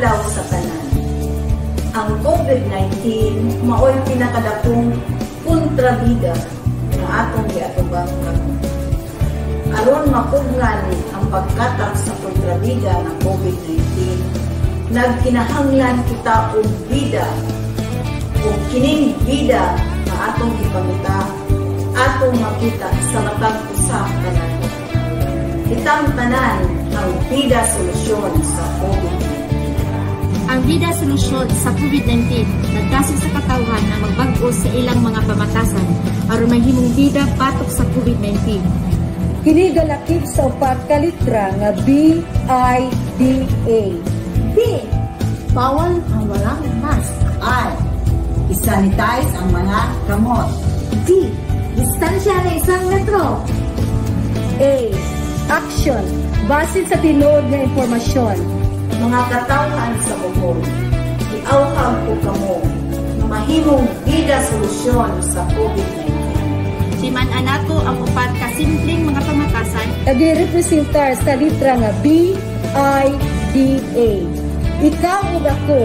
adlaw sa tanan. Ang COVID-19 mao'y pinakadakong kontrabida na atong giatubang karon. Aron mapugnan ang pagkatak sa kontrabida ng COVID-19, nagkinahanglan kita og bida o kining bida na atong gipangita atong makita sa matag usa ka nato. Itang tanan ang bida solusyon sa COVID-19. Ang bida solusyon sa COVID-19 nagdasig sa katawhan na magbag-o sa ilang mga pamatasan aron mahimong bida batok sa COVID-19. Kini galakip sa upat ka litra nga BIDA. B. Bawal ang walang mask. I. I-sanitize ang mga gamot. D. Distansya na 1 metro. A. Action. Base sa tinuod nga impormasyon. Mga katawhan sa Bohol, iawhag ko kamo na mahimong bida solusyon sa COVID-19. Siman anato ang upat ka simpleng mga pamatasan Nagrepresentar sa litra nga BIDA. Ikaw ug ako.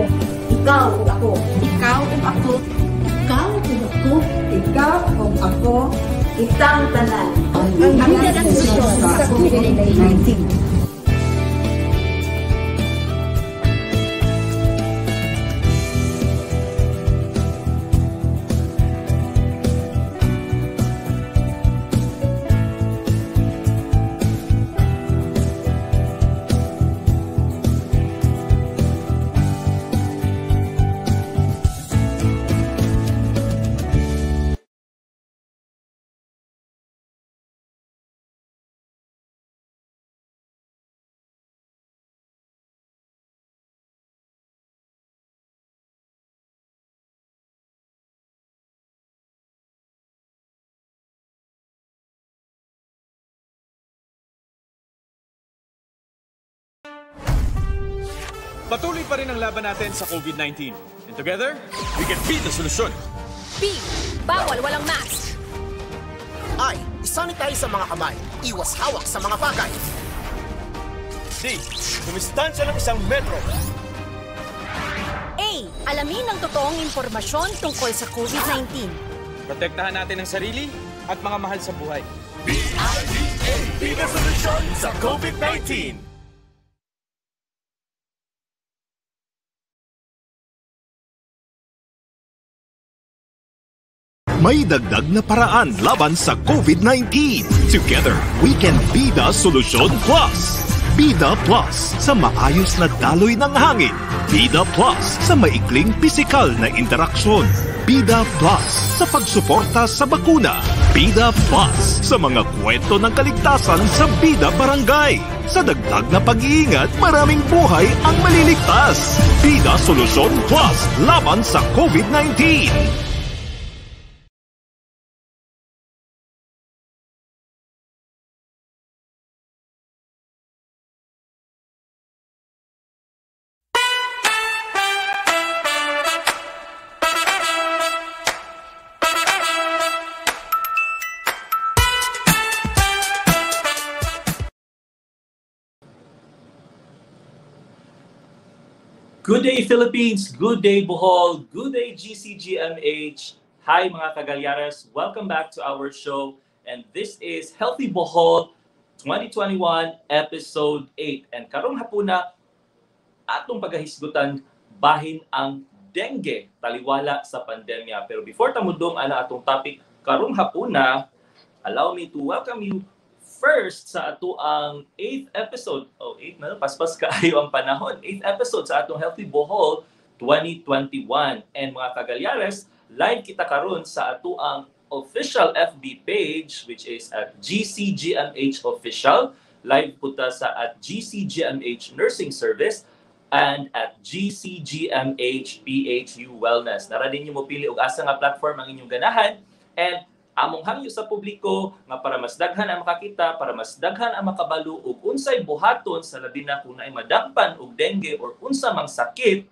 Ikaw ug ako. ikaw ug ako, Ikaw ug ako. Ikaw ug ako. Itang tanan Ang bida solusyon sa COVID-19. Patuloy pa rin ang laban natin sa COVID-19. And together, we can beat the solusyon. B. Bawal walang mask. I. Isanitize sa mga kamay. Iwas hawak sa mga bagay. D. Dumistansya ng 1 metro. A. Alamin ang totoong impormasyon tungkol sa COVID-19. Protektahan natin ang sarili at mga mahal sa buhay. BIDA. Be the solusyon sa COVID-19. May dagdag na paraan laban sa COVID-19. Together, we can be the Solution Plus. Bida Plus sa maayos na daloy ng hangin. Bida Plus sa maikling pisikal na interaksyon. Bida Plus sa pagsuporta sa bakuna. Bida Plus sa mga kwento ng kaligtasan sa Bida Barangay. Sa dagdag na pag-iingat, maraming buhay ang maliligtas. Bida Solution Plus laban sa COVID-19. Good day Philippines, good day Bohol, good day GCGMH. Hi mga Kagalyares, welcome back to our show and this is Healthy Bohol 2021 episode 8. And karong hapuna atong pagahisgutan bahin ang dengue taliwala sa pandemya. Pero before tamudong ana atong topic karong hapuna, allow me to welcome you first sa ato ang 8th episode. 8 na, paspas kaayo ang panahon. 8th episode sa atong Healthy Bohol 2021. And mga Kagalyares, live kita karon sa ato ang official FB page which is at GCGMH Official. Live puta sa at GCGMH Nursing Service and at GCGMH PHU Wellness. Nara din nyo mo pili og asa nga platform ang inyong ganahan. And among hangyo sa publiko nga para mas daghan ang makakita, para mas daghan ang makabalo og unsay buhaton sa labi na kung naay madagpan og dengue or unsa mang sakit,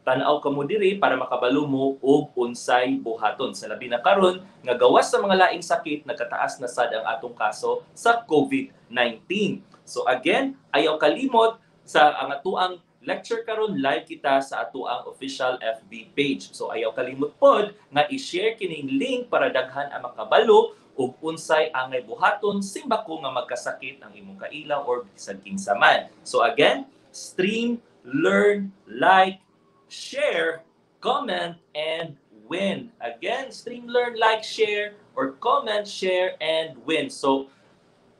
tan-aw kamo diri para makabalo mo og unsay buhaton sa labi na karon nga gawas sa mga laing sakit nagkataas na sad ang atong kaso sa COVID-19. So again, ayaw kalimot sa ang atuang lecture karon live kita sa ato ang official FB page. So ayaw kalimot pod nga i-share kining link para daghan ang makabalo ug unsay angay buhaton simbako nga magkasakit ang imong kailaw or bisan kinsa man. So again, stream, learn, like, share, comment, and win. Again, stream, learn, like, share, or comment, share, and win. So,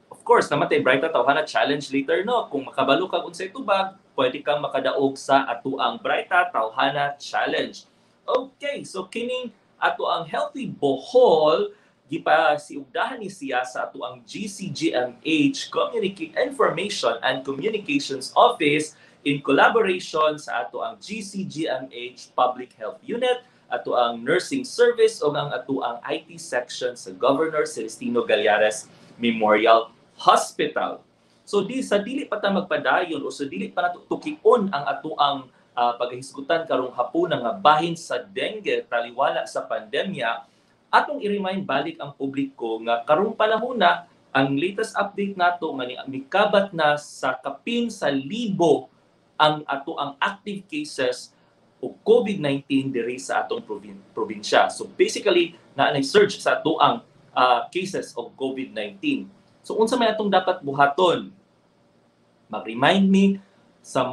of course, namatay bright na tawhana challenge later, no? Kung makabalo kag unsay tubag, pwede kang makadaog sa ato ang bright na tawhana challenge. Okay, so kining ato ang Healthy Bohol, gipasiugdahan ni siya sa ato ang GCGMH Information and Communications Office in collaboration sa ato ang GCGMH Public Health Unit, ato ang Nursing Service o ang ato ang IT section sa Governor Celestino Gallares Memorial Hospital. So sa dili pa ta magpadayon o sa dili pa nato tukion ang ato ang paghisgutan karong hapon nga bahin sa dengue taliwala sa pandemya, atong i-remind balik ang publiko nga karong panahon na ang latest update nato nga mikabat na sa kapin sa libo ang ato ang active cases o COVID-19 diri sa atong probinsya. So basically naanay surge sa ato ang cases of COVID-19. So unsa may atong dapat buhaton? Mag-remind me sa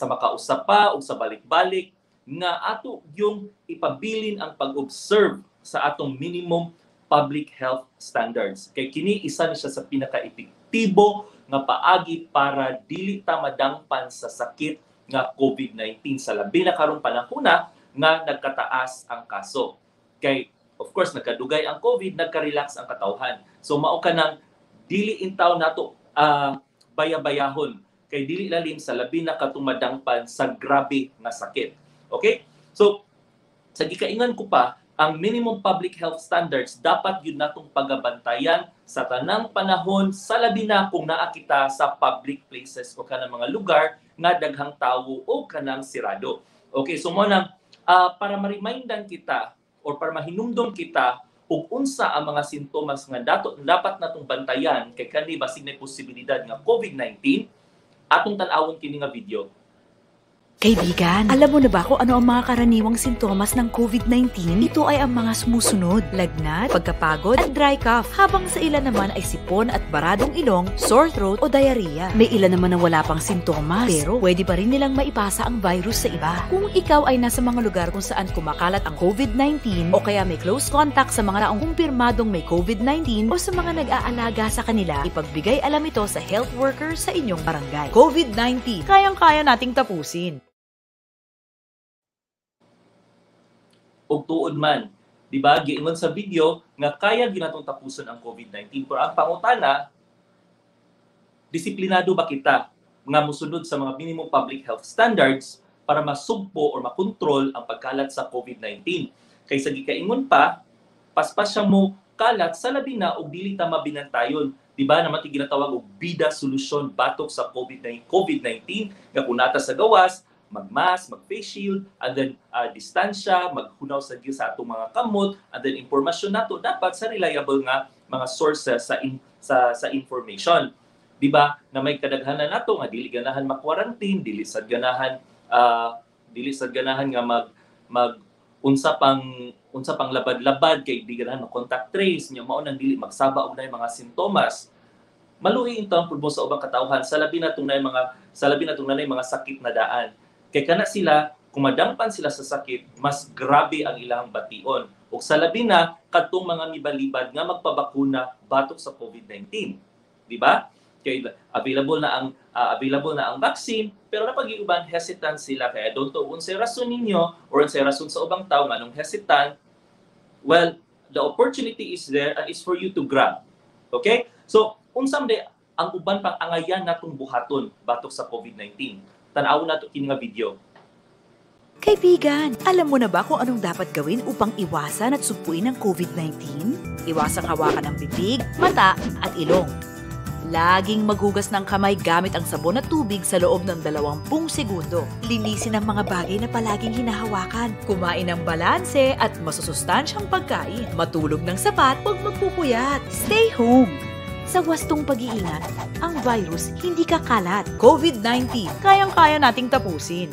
makausap pa o sa balik-balik nga ato yung ipabilin ang pag-observe sa atong minimum public health standards. Kay kini isa ni siya sa pinaka-epektibo nga paagi para dili ta madangpan sa sakit nga COVID-19 sa labi na karong panahona nga nagkataas ang kaso. Kay of course nagkadugay ang COVID, nagka-relax ang katawhan. So mao kanang dili intaw nato bayabayahon kay dili lalim sa labi na katumadangpan sa grabe nga sakit. Okay? So sa gikaingan ko pa, ang minimum public health standards dapat yun natong pagabantayan sa tanang panahon sa labi na kung naa kita sa public places o kanang mga lugar nga daghang tawo o kanang sirado. Okay, so mo nang para ma-remindan kita or para mahinumdom kita ug unsa ang mga sintomas nga dapat natong bantayan kay kani basig na posibilidad nga COVID-19, atong tan-awon kini nga video. Kaibigan, alam mo na ba kung ano ang mga karaniwang sintomas ng COVID-19? Ito ay ang mga sumusunod: lagnat, pagkapagod, at dry cough. Habang sa ilan naman ay sipon at baradong ilong, sore throat o diarrhea. May ilan naman na wala pang sintomas, pero pwede pa rin nilang maipasa ang virus sa iba. Kung ikaw ay nasa mga lugar kung saan kumakalat ang COVID-19 o kaya may close contact sa mga taong kumpirmadong may COVID-19 o sa mga nag-aalaga sa kanila, ipagbigay alam ito sa health worker sa inyong barangay. COVID-19, kayang-kaya nating tapusin. Og tuod man, di ba, giingon sa video nga kaya ginatong tapuson ang COVID-19, pero ang pangutana, disiplinado ba kita nga musunod sa mga minimum public health standards para masugpo o makontrol ang pagkalat sa COVID-19? Kay sa gikaingon pa, paspas siya mo kalat sa labi na og dili ta mabinantayon. Di ba naman ginatawag og bida solusyon batok sa COVID-19 nga kunata sa gawas, mag-mask, mag-face shield, and then distansya, maghunaw sa atong mga kamot, and then impormasyon nato dapat sa reliable nga mga sources sa information. Di ba? Na may kadaghanan nato nga dili ganahan ma-quarantine, dili sad ganahan nga unsa pang labad-labad kay di ganahan ma-contact trace, nya mao nang dili magsaba og nay mga sintomas. Maluhi ito ang pulbo sa ubang katawhan sa labi na tunay mga sakit na daan. Kay kana sila, kung madampan sila sa sakit, mas grabe ang ilang bation. O sa labi na, katong mga mibalibad nga magpabakuna batok sa COVID-19. Di ba? Kay available na ang vaccine, pero napag-iuban hesitant sila. Kaya don't know unsay rason ninyo or unsay rason sa ubang tao nga nung hesitant. Well, the opportunity is there and it's for you to grab. Okay? So, unsam de ang uban pang angayan natong buhaton batok sa COVID-19. Tanaw nato kini nga video. Kaibigan, alam mo na ba kung anong dapat gawin upang iwasan at sugpuin ang COVID-19? Iwasang hawakan ng bibig, mata at ilong. Laging maghugas ng kamay gamit ang sabon at tubig sa loob ng 20 segundo. Linisin ang mga bagay na palaging hinahawakan. Kumain ng balanse at masusustansyang pagkain. Matulog ng sapat, huwag magpupuyat. Stay home. Sa wastong pag-iingat, ang virus hindi kakalat. COVID-19, kayang-kaya nating tapusin.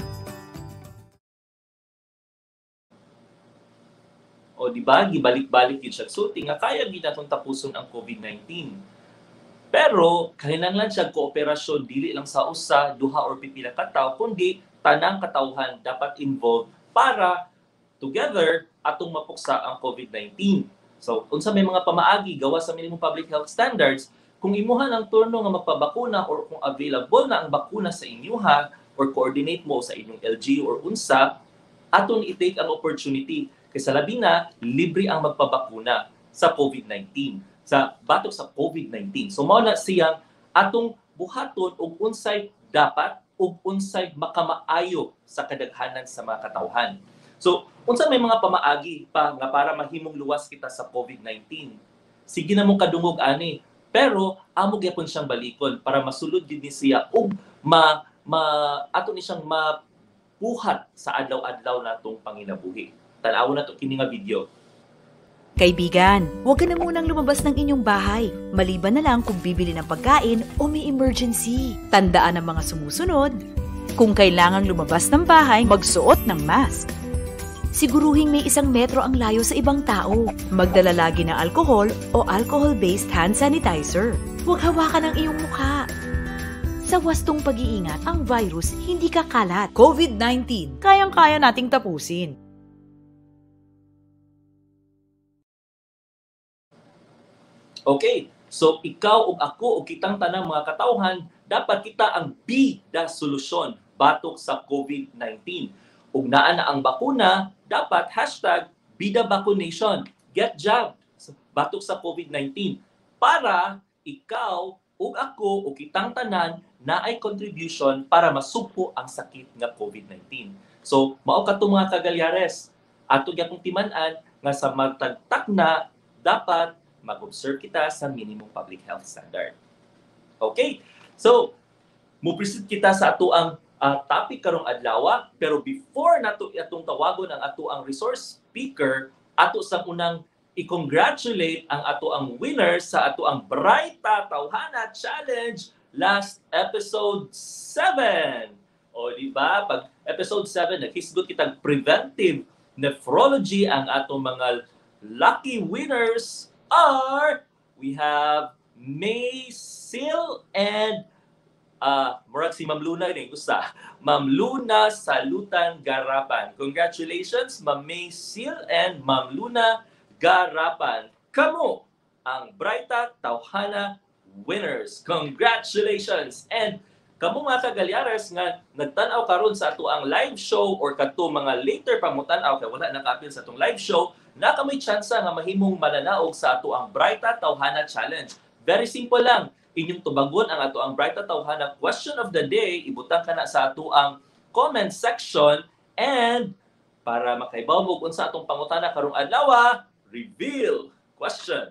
O di ba, gibalik-balik yun siya. So, nga kaya gid natong tapuson ang COVID-19. Pero, kinahanglan siya kooperasyon, dili lang sa usa, duha or pipila ka tawo, kundi tanang katawhan dapat involved para together atong mapuksa ang COVID-19. So, unsa may mga pamaagi gawa sa minimum public health standards, kung imuhan ang turno nga magpabakuna or kung available na ang bakuna sa inyuha or coordinate mo sa inyong LGU or unsa, aton i-take ang opportunity. Kaysa labi na, libre ang magpabakuna sa COVID-19, sa batok sa COVID-19. So, mao na siyang atong buhaton og unsay dapat ug unsay makamaayo sa kadaghanan sa mga katawhan. So, unsa may mga pamaagi pa nga para mahimong luwas kita sa COVID-19? Sige na mong kadungog ani, pero amo gyapon siyang balikon para masulod gid ni siya ug ato ni siyang mabuhat sa adlaw-adlaw natong panginabuhi. Tan-awon nato kini nga video. Kaibigan, huwag ka na munang lumabas ng inyong bahay. Maliban na lang kung bibili ng pagkain o may emergency. Tandaan ang mga sumusunod. Kung kailangang lumabas ng bahay, magsuot ng mask. Siguruhing may 1 metro ang layo sa ibang tao. Magdala lagi ng alcohol o alcohol-based hand sanitizer. Huwag hawakan ang iyong mukha. Sa wastong pag-iingat, ang virus hindi kakalat. COVID-19, kayang-kaya nating tapusin. Okay, so ikaw ug ako ug kitang tanang mga katawhan, dapat kita ang bida solusyon batok sa COVID-19. Ug naa na ang bakuna, dapat #bida vaccination. Get jabbed batok sa COVID-19 para ikaw ug ako ug kitang tanan na ay contribution para masugpo ang sakit nga COVID-19. So, mao kadto mga kagalyares, ato gyapon timan-an nga sa matagtak na dapat mag-observe kita sa minimum public health standard. Okay, so mo-proceed kita sa ato ang topic karong adlaw, pero before nato atong tawagon ang ato ang resource speaker, ato sa unang i-congratulate ang ato ang winner sa ato ang Brighta Tawhana Challenge last episode 7. O di ba, pag episode 7 naghisgot kitang preventive nephrology, ang ato mga lucky winners are, we have Maysil and murag si Ma'am Luna ini usa. Ma'am Luna Salutan Garapan. Congratulations Ma'am Maysil and Ma'am Luna Garapan. Kamo ang Brighta Tawhana winners. Congratulations. And kamo mga kagalyares nga nagtan-aw karon sa ato ang live show or kadto mga later pa mo tan-aw kay wala naka-appeal sa atong live show, na kamay tsansa nga mahimong mananaog sa ato ang Brighta Tawhana Challenge. Very simple lang. Inyong tubagon ang ato ang Brighta Tawhana question of the day, ibutang ka na sa ato ang comment section, and para makaibaw mo kung sa atong pangutana karong adlaw, reveal question.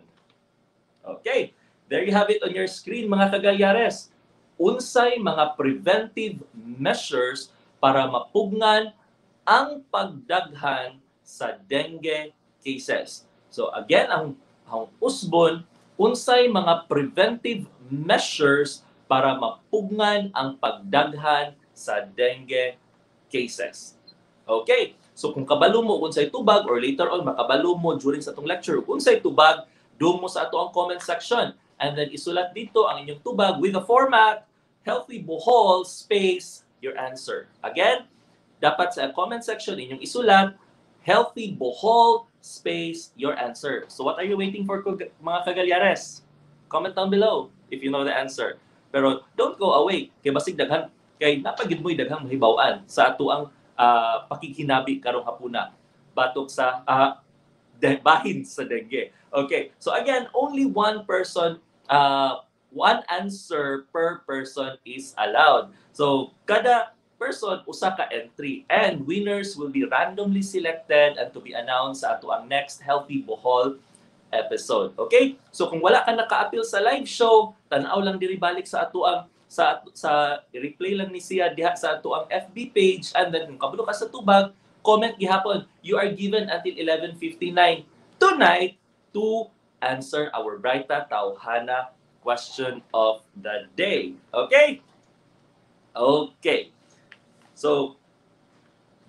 Okay, there you have it on your screen mga kagalyares. Unsay mga preventive measures para mapugnan ang pagdaghan sa dengue cases? So again, ang usbon, unsay mga preventive measures para mapugnan ang pagdaghan sa dengue cases. Okay, so kung kabalo mo unsay tubag, or later on makabalo mo during sa atong lecture unsay tubag, doon mo sa ato ang comment section, and then isulat dito ang inyong tubag with the format Healthy Bohol space your answer. Again, dapat sa comment section inyong isulat Healthy Bohol space your answer. So what are you waiting for mga kagalyares? Comment down below if you know the answer. Pero don't go away kay basig daghan, kay napagid mo'y daghang mahibaw-an sa ato ang pakikinabi karong hapuna batok sa bahin sa dengue. Okay, so again, only one answer per person is allowed. So kada person usa ka entry, and winners will be randomly selected and to be announced sa ato ang next Healthy Bohol episode. Okay? So kung wala ka naka-appeal sa live show, tan-aw lang diri balik sa ato ang sa replay lang ni siya diha sa ato ang FB page, and then kung kabalo ka sa tubag, comment gihapon. You are given until 11:59 tonight to answer our Brighta Tawhana question of the day. Okay? Okay. So,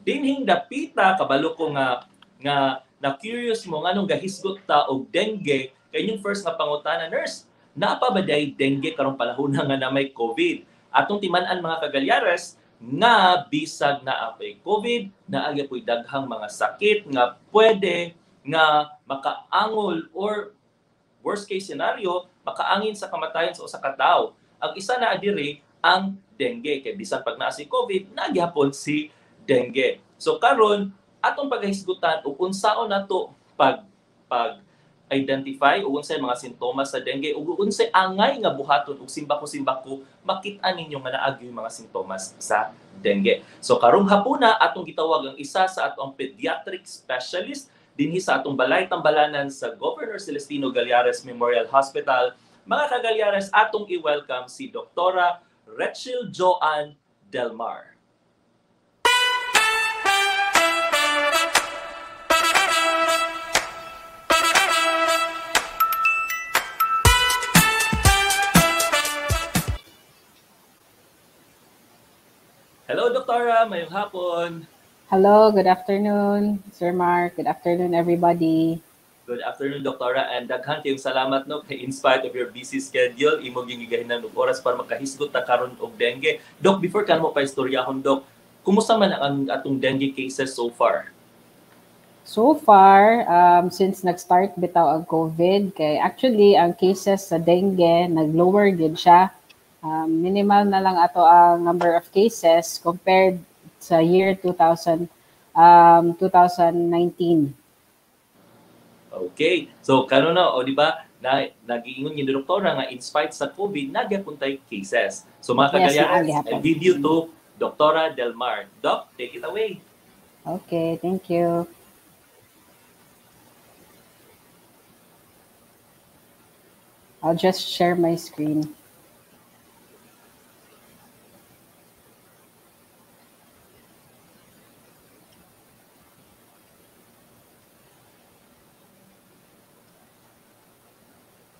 dinhing dapita kabalo ko nga na curious mo nganong gahisgot ta og dengue kay yung first nga pangutana, nurse, naapa ba day dengue karong panahon nga na may COVID? Atong timan-an mga kagalyares nga bisag na apay COVID, naagya po'y daghang mga sakit nga pwede nga makaangol or worst case scenario, makaangin sa kamatayon sa usa ka tawo. Ang isa na adiri ang dengue kay bisan pag naa si COVID, nagyapon si dengue. So karon atong paghisgutan ug unsaon nato pag identify ug unsay mga sintomas sa dengue ug unsay angay nga buhaton ug simbako makit-an ninyo nga naagi mga sintomas sa dengue. So karong hapuna atong gitawag ang isa sa atong pediatric specialist dinhi sa atong balay tambalanan sa Governor Celestino Gallares Memorial Hospital. Mga kagalyares, atong i-welcome si Dr. Rachel Joanne Delmar. Hello, Doktora. Mayong hapon. Hello, good afternoon, Sir Mark. Good afternoon, everybody. Good afternoon, Doktora. And daghan kayong salamat no kay in spite of your busy schedule, imo gigahinan og oras para makahisgot ta karon og dengue. Dok, before kan mo pa istoryahon, Dok, kumusta man ang atong dengue cases so far? So far, since nag-start bitaw ang COVID, kay actually ang cases sa dengue nag-lower gid siya. Minimal na lang ato ang number of cases compared sa year 2019. Okay. So karon na o di ba na nagiingon ni doktora nga in spite sa COVID nagyapon tay cases. So mga kagalyares, I give you to Dr. Delmar. Doc, take it away. Okay, thank you. I'll just share my screen.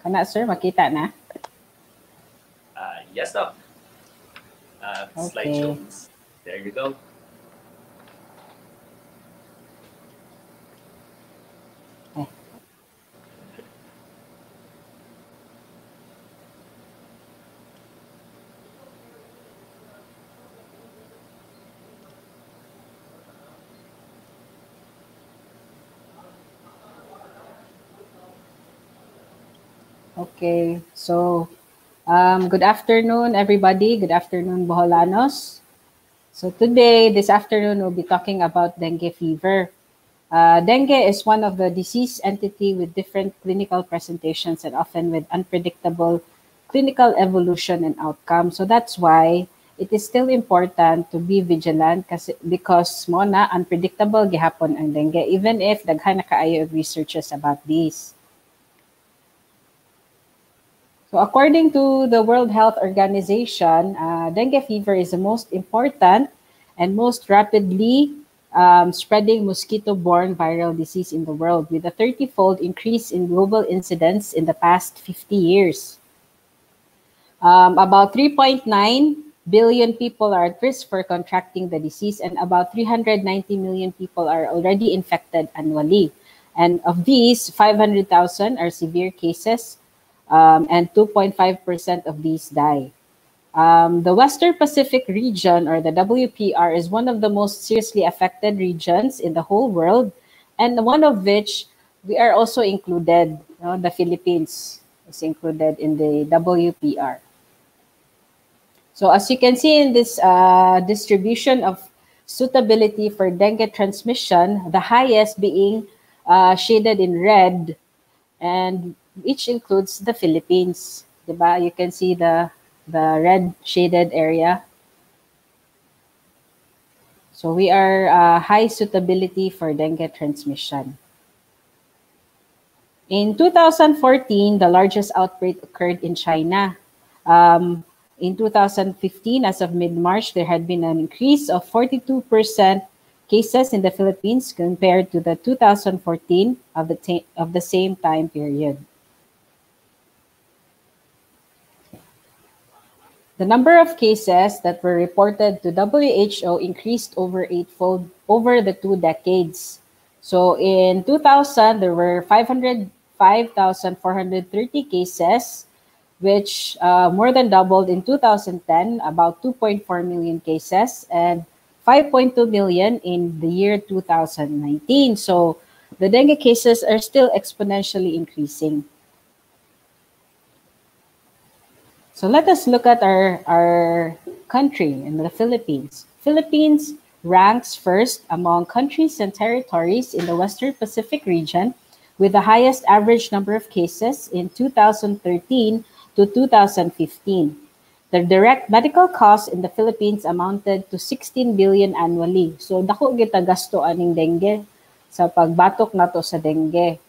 Kana, sir, makita na? Yes, Doc. Slideshows. There you go. Okay, so good afternoon, everybody. Good afternoon, Boholanos. So today, this afternoon, we'll be talking about dengue fever. Dengue is one of the disease entity with different clinical presentations and often with unpredictable clinical evolution and outcome. So that's why it is still important to be vigilant because mo na unpredictable gihapon ang dengue, even if daghan na kaayo of researches about this. So according to the World Health Organization, dengue fever is the most important and most rapidly spreading mosquito-borne viral disease in the world, with a 30-fold increase in global incidence in the past 50 years. About 3.9 billion people are at risk for contracting the disease, and about 390 million people are already infected annually. And of these, 500,000 are severe cases, and 2.5% of these die. The Western Pacific region, or the WPR, is one of the most seriously affected regions in the whole world, and one of which we are also included. The Philippines is included in the WPR. So as you can see in this distribution of suitability for dengue transmission, the highest being shaded in red, and which includes the Philippines. Diba? You can see the red shaded area. So we are high suitability for dengue transmission. In 2014, the largest outbreak occurred in China. In 2015, as of mid-March, there had been an increase of 42% cases in the Philippines compared to the 2014 of the same time period. The number of cases that were reported to WHO increased over eightfold over the 2 decades. So in 2000, there were 505,430 cases, which more than doubled in 2010, about 2.4 million cases, and 5.2 million in the year 2019. So the dengue cases are still exponentially increasing. So let us look at our country in the Philippines. Philippines ranks first among countries and territories in the Western Pacific region with the highest average number of cases in 2013 to 2015. The direct medical costs in the Philippines amounted to 16 billion annually. So dako kita gasto aning dengue sa pagbatok nato sa dengue.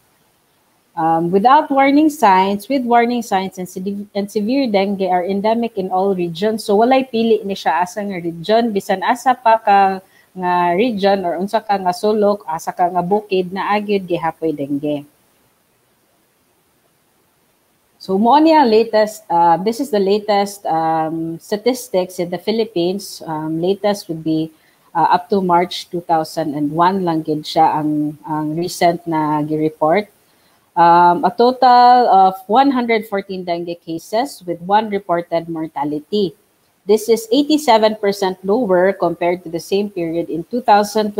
With warning signs and severe dengue are endemic in all regions. So walay pili ni siya asa nga region, bisan asa pa ka nga region or unsa ka nga sulok, asa ka nga bukid na agyud gihapoy dengue. So mo ni ang latest, this is the latest statistics in the Philippines. Latest would be up to March 2001 lang gid siya ang recent na gi-report. A total of 114 dengue cases with 1 reported mortality. This is 87% lower compared to the same period in 2020.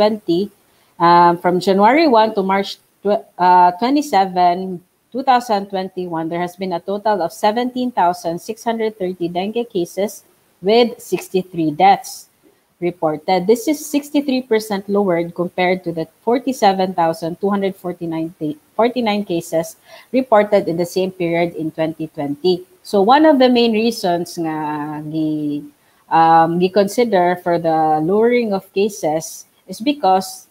From January 1 to March 27, 2021, there has been a total of 17,630 dengue cases with 63 deaths reported. This is 63% lower compared to the 47,249 cases reported in the same period in 2020. So one of the main reasons nga consider for the lowering of cases is because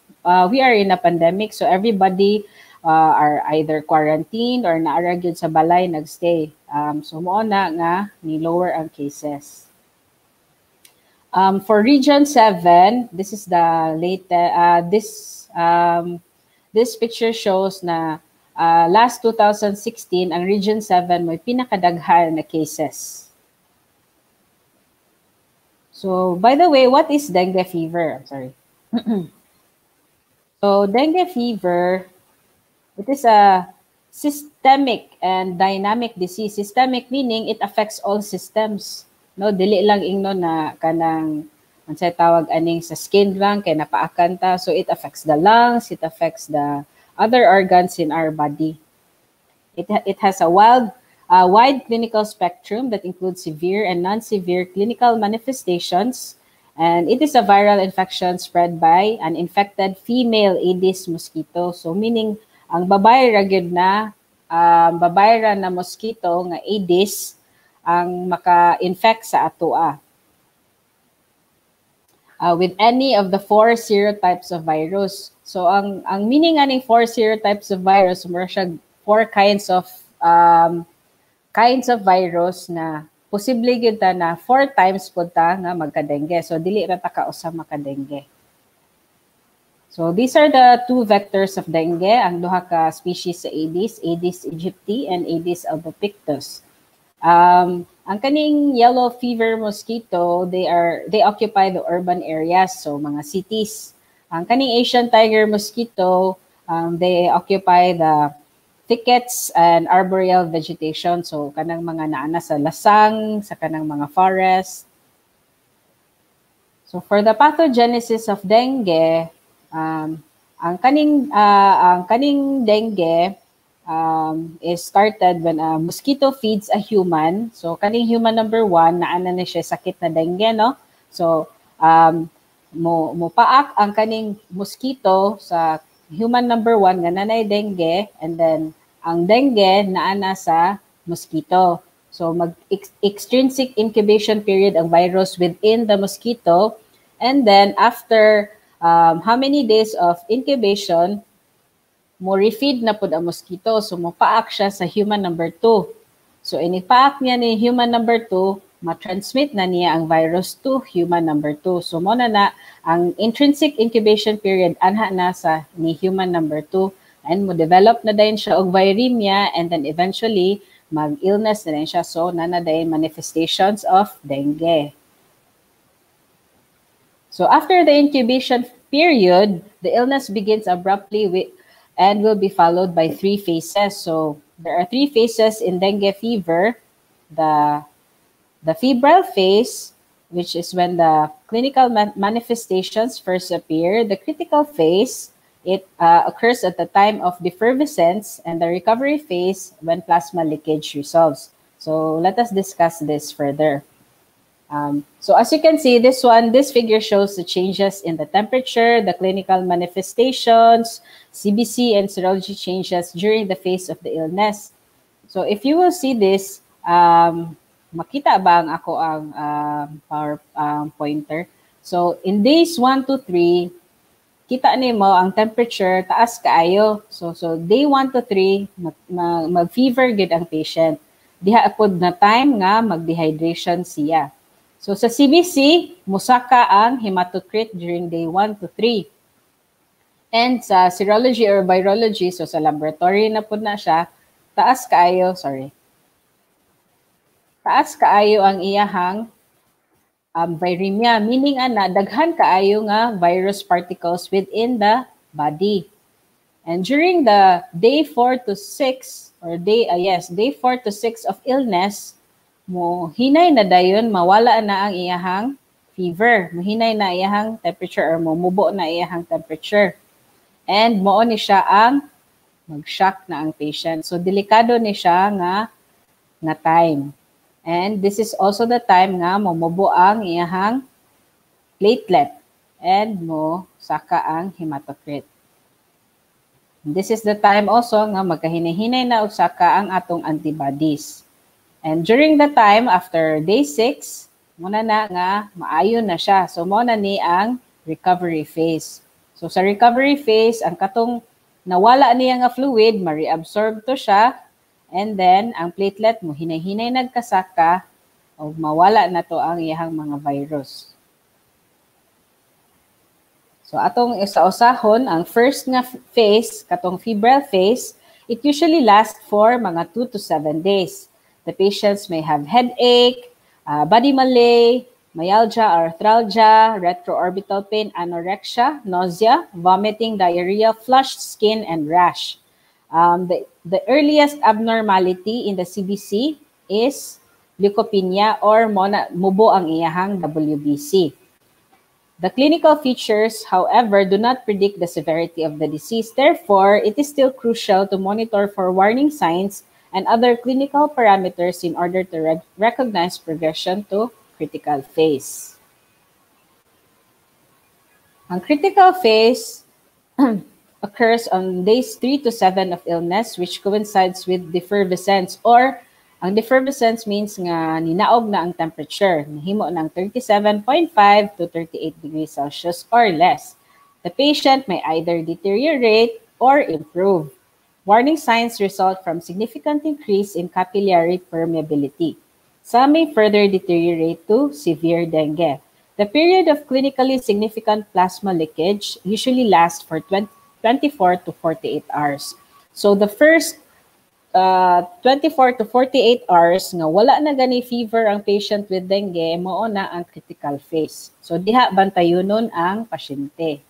we are in a pandemic, so everybody are either quarantined or naara gyud sa balay nagstay. So mo na nga ni lower ang cases. For Region 7, this is the latest, this picture shows na last 2016, ang Region 7 may pinakadaghan na cases. So, by the way, what is dengue fever? Sorry. So, dengue fever, it is a systemic and dynamic disease. Systemic meaning it affects all systems. No, dili lang ingno na kanang unsay tawag aning sa skin lang kay napaakan ta, so it affects the lungs, it affects the other organs in our body. It has a wide clinical spectrum that includes severe and non-severe clinical manifestations, and it is a viral infection spread by an infected female Aedes mosquito. So meaning ang babae ra gyud na babae ra na mosquito nga Aedes ang maka-infect sa atoa with any of the 4 serotypes of virus. So ang meaning aning 4 serotypes of virus, mura siya 4 kinds of virus na posible gyud ta na 4 times pud ta nga magka-dengue. So dili ra ta kausa maka-dengue. So these are the 2 vectors of dengue, ang duha ka species sa Aedes, Aedes aegypti and Aedes albopictus. Ang kaning yellow fever mosquito, they occupy the urban areas, so mga cities. Ang kaning Asian tiger mosquito, they occupy the thickets and arboreal vegetation, so kanang mga naana sa lasang, sa kanang mga forest. So for the pathogenesis of dengue, ang kaning dengue is started when a mosquito feeds a human. So kaning human number 1 naana na siya sakit na dengue, no? So mopaak ang kaning mosquito sa human number 1 nga nanay dengue, and then ang dengue naana sa mosquito. So extrinsic incubation period ang virus within the mosquito, and then after how many days of incubation, mo refeed na pod ang mosquito, so mopaak siya sa human number 2. So inipaak niya ni human number 2, ma-transmit na niya ang virus to human number 2. So mo na ang intrinsic incubation period anha na sa ni human number 2, and mo develop na din siya og viremia, and then eventually mag-illness na rin siya. So, nanaday manifestations of dengue. So, after the incubation period, the illness begins abruptly and will be followed by 3 phases. So, there are 3 phases in dengue fever. The febrile phase, which is when the clinical manifestations first appear. The critical phase, it occurs at the time of defervescence, and the recovery phase when plasma leakage resolves. So let us discuss this further. So as you can see, this figure shows the changes in the temperature, the clinical manifestations, CBC, and serology changes during the phase of the illness. So if you will see this, makita ba ang ako ang power pointer? So in days 1 to 3, kita nimo ang temperature taas kaayo. So day 1 to 3 mag-fever gid ang patient. Diha pod na time nga mag-dehydration siya. So sa CBC, musaka ang hematocrit during day 1 to 3. And sa serology or virology, so sa laboratory na pod na siya, taas kaayo ang iyahang viremia, meaning ana daghan kaayo nga virus particles within the body. And during the day 4 to 6 day 4 to 6 of illness, mo hinay na dayon, mawala na ang iyahang fever, mahinay na iyahang temperature or mubo na iyahang temperature. And mo ni siya ang mag-shock na ang patient. So delikado ni siya nga time. And this is also the time nga momubo ang iyahang platelet and mo saka ang hematocrit. This is the time also nga magkahinay-hinay na og saka ang atong antibodies. And during the time after day 6, muna na nga maayon na siya. So mo na ni ang recovery phase. So sa recovery phase, ang katong nawala niya nga fluid, ma-reabsorb to siya. And then, ang platelet mo, hinay-hinay nagkasaka o mawala na to ang iyahang mga virus. So, atong isa-usahon, ang first nga phase, katong febrile phase, it usually lasts for mga 2 to 7 days. The patients may have headache, body malaise, myalgia, arthralgia, retroorbital pain, anorexia, nausea, vomiting, diarrhea, flushed skin, and rash. The earliest abnormality in the CBC is leukopenia or mubo ang iyahang WBC. The clinical features, however, do not predict the severity of the disease. Therefore, it is still crucial to monitor for warning signs and other clinical parameters in order to recognize progression to critical phase. Ang critical phase occurs on days 3 to 7 of illness, which coincides with defervescence, or ang defervescence means nga ninaog na ang temperature, nahimo ng 37.5 to 38 degrees Celsius or less. The patient may either deteriorate or improve. Warning signs result from significant increase in capillary permeability. Some may further deteriorate to severe dengue. The period of clinically significant plasma leakage usually lasts for 24 to 48 hours. So the first 24 to 48 hours nga wala na gani fever ang patient with dengue, mao na ang critical phase. So diha bantayunon ang pasyente.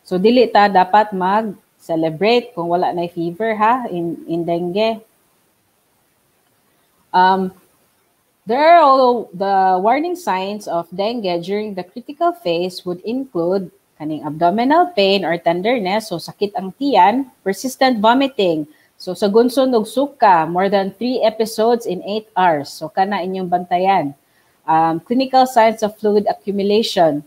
So dili ta dapat mag-celebrate kung wala na fever in dengue. There are all the warning signs of dengue during the critical phase would include kaning abdominal pain or tenderness, so sakit ang tiyan, persistent vomiting, so sa gunson og suka, more than 3 episodes in 8 hours, so kana inyong bantayan. Clinical signs of fluid accumulation,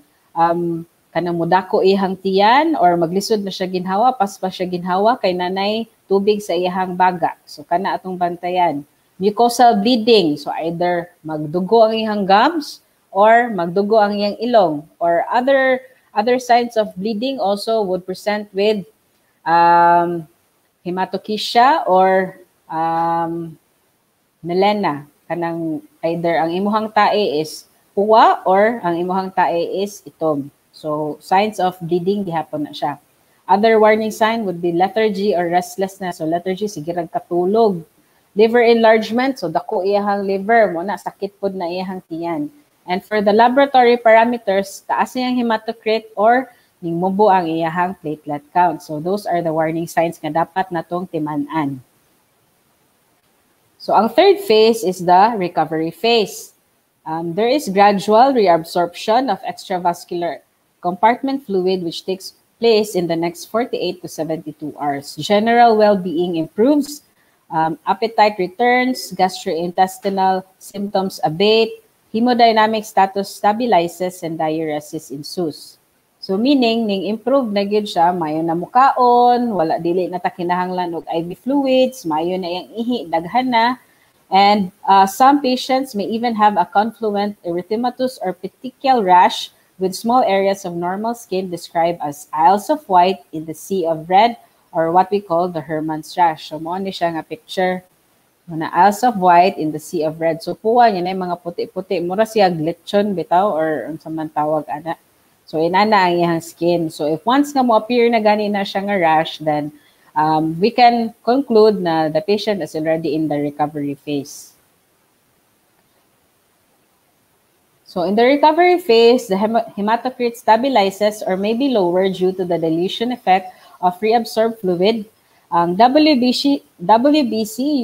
kanang mudako ihang tiyan or maglisod na siya ginhawa, paspa siya ginhawa, kay nanay tubig sa iyang baga, so kana atong bantayan. Mucosal bleeding, so either magdugo ang iyang gums or magdugo ang iyang ilong, or other signs of bleeding also would present with hematochezia or melena. Kanang either ang imuhang tae is puwa or ang imuhang tae is itom. So signs of bleeding gihapon na siya. Other warning sign would be lethargy or restlessness. So lethargy, sige rag katulog. Liver enlargement, so dako iyahang liver, mo na sakit pod na iyahang tiyan. And for the laboratory parameters, taas niyang hematocrit or ningmubo ang iyahang platelet count. So those are the warning signs nga dapat natong timan-an. So ang third phase is the recovery phase. There is gradual reabsorption of extravascular compartment fluid which takes place in the next 48 to 72 hours. General well-being improves, appetite returns, gastrointestinal symptoms abate, hemodynamic status stabilizes, and diuresis ensues. So meaning, ning improve na gyud siya, mayo na mukaon, wala dili na ta kinahanglan og IV fluids, mayo na yang ihi, daghan na. And some patients may even have a confluent erythematous or petechial rash with small areas of normal skin described as Isles of White in the Sea of Red, or what we call the Hermann's rash. So mo ni siya nga picture. Muna Isles of White in the Sea of Red. So puwa yun ay mga puti-puti. Mura siya glitchon bitaw or unsa man tawag ana. So inana ang iyang skin. So if once nga mo appear na gani na siya nga rash, then we can conclude na the patient is already in the recovery phase. So in the recovery phase, the hematocrit stabilizes or may be lower due to the dilution effect of reabsorbed fluid. WBC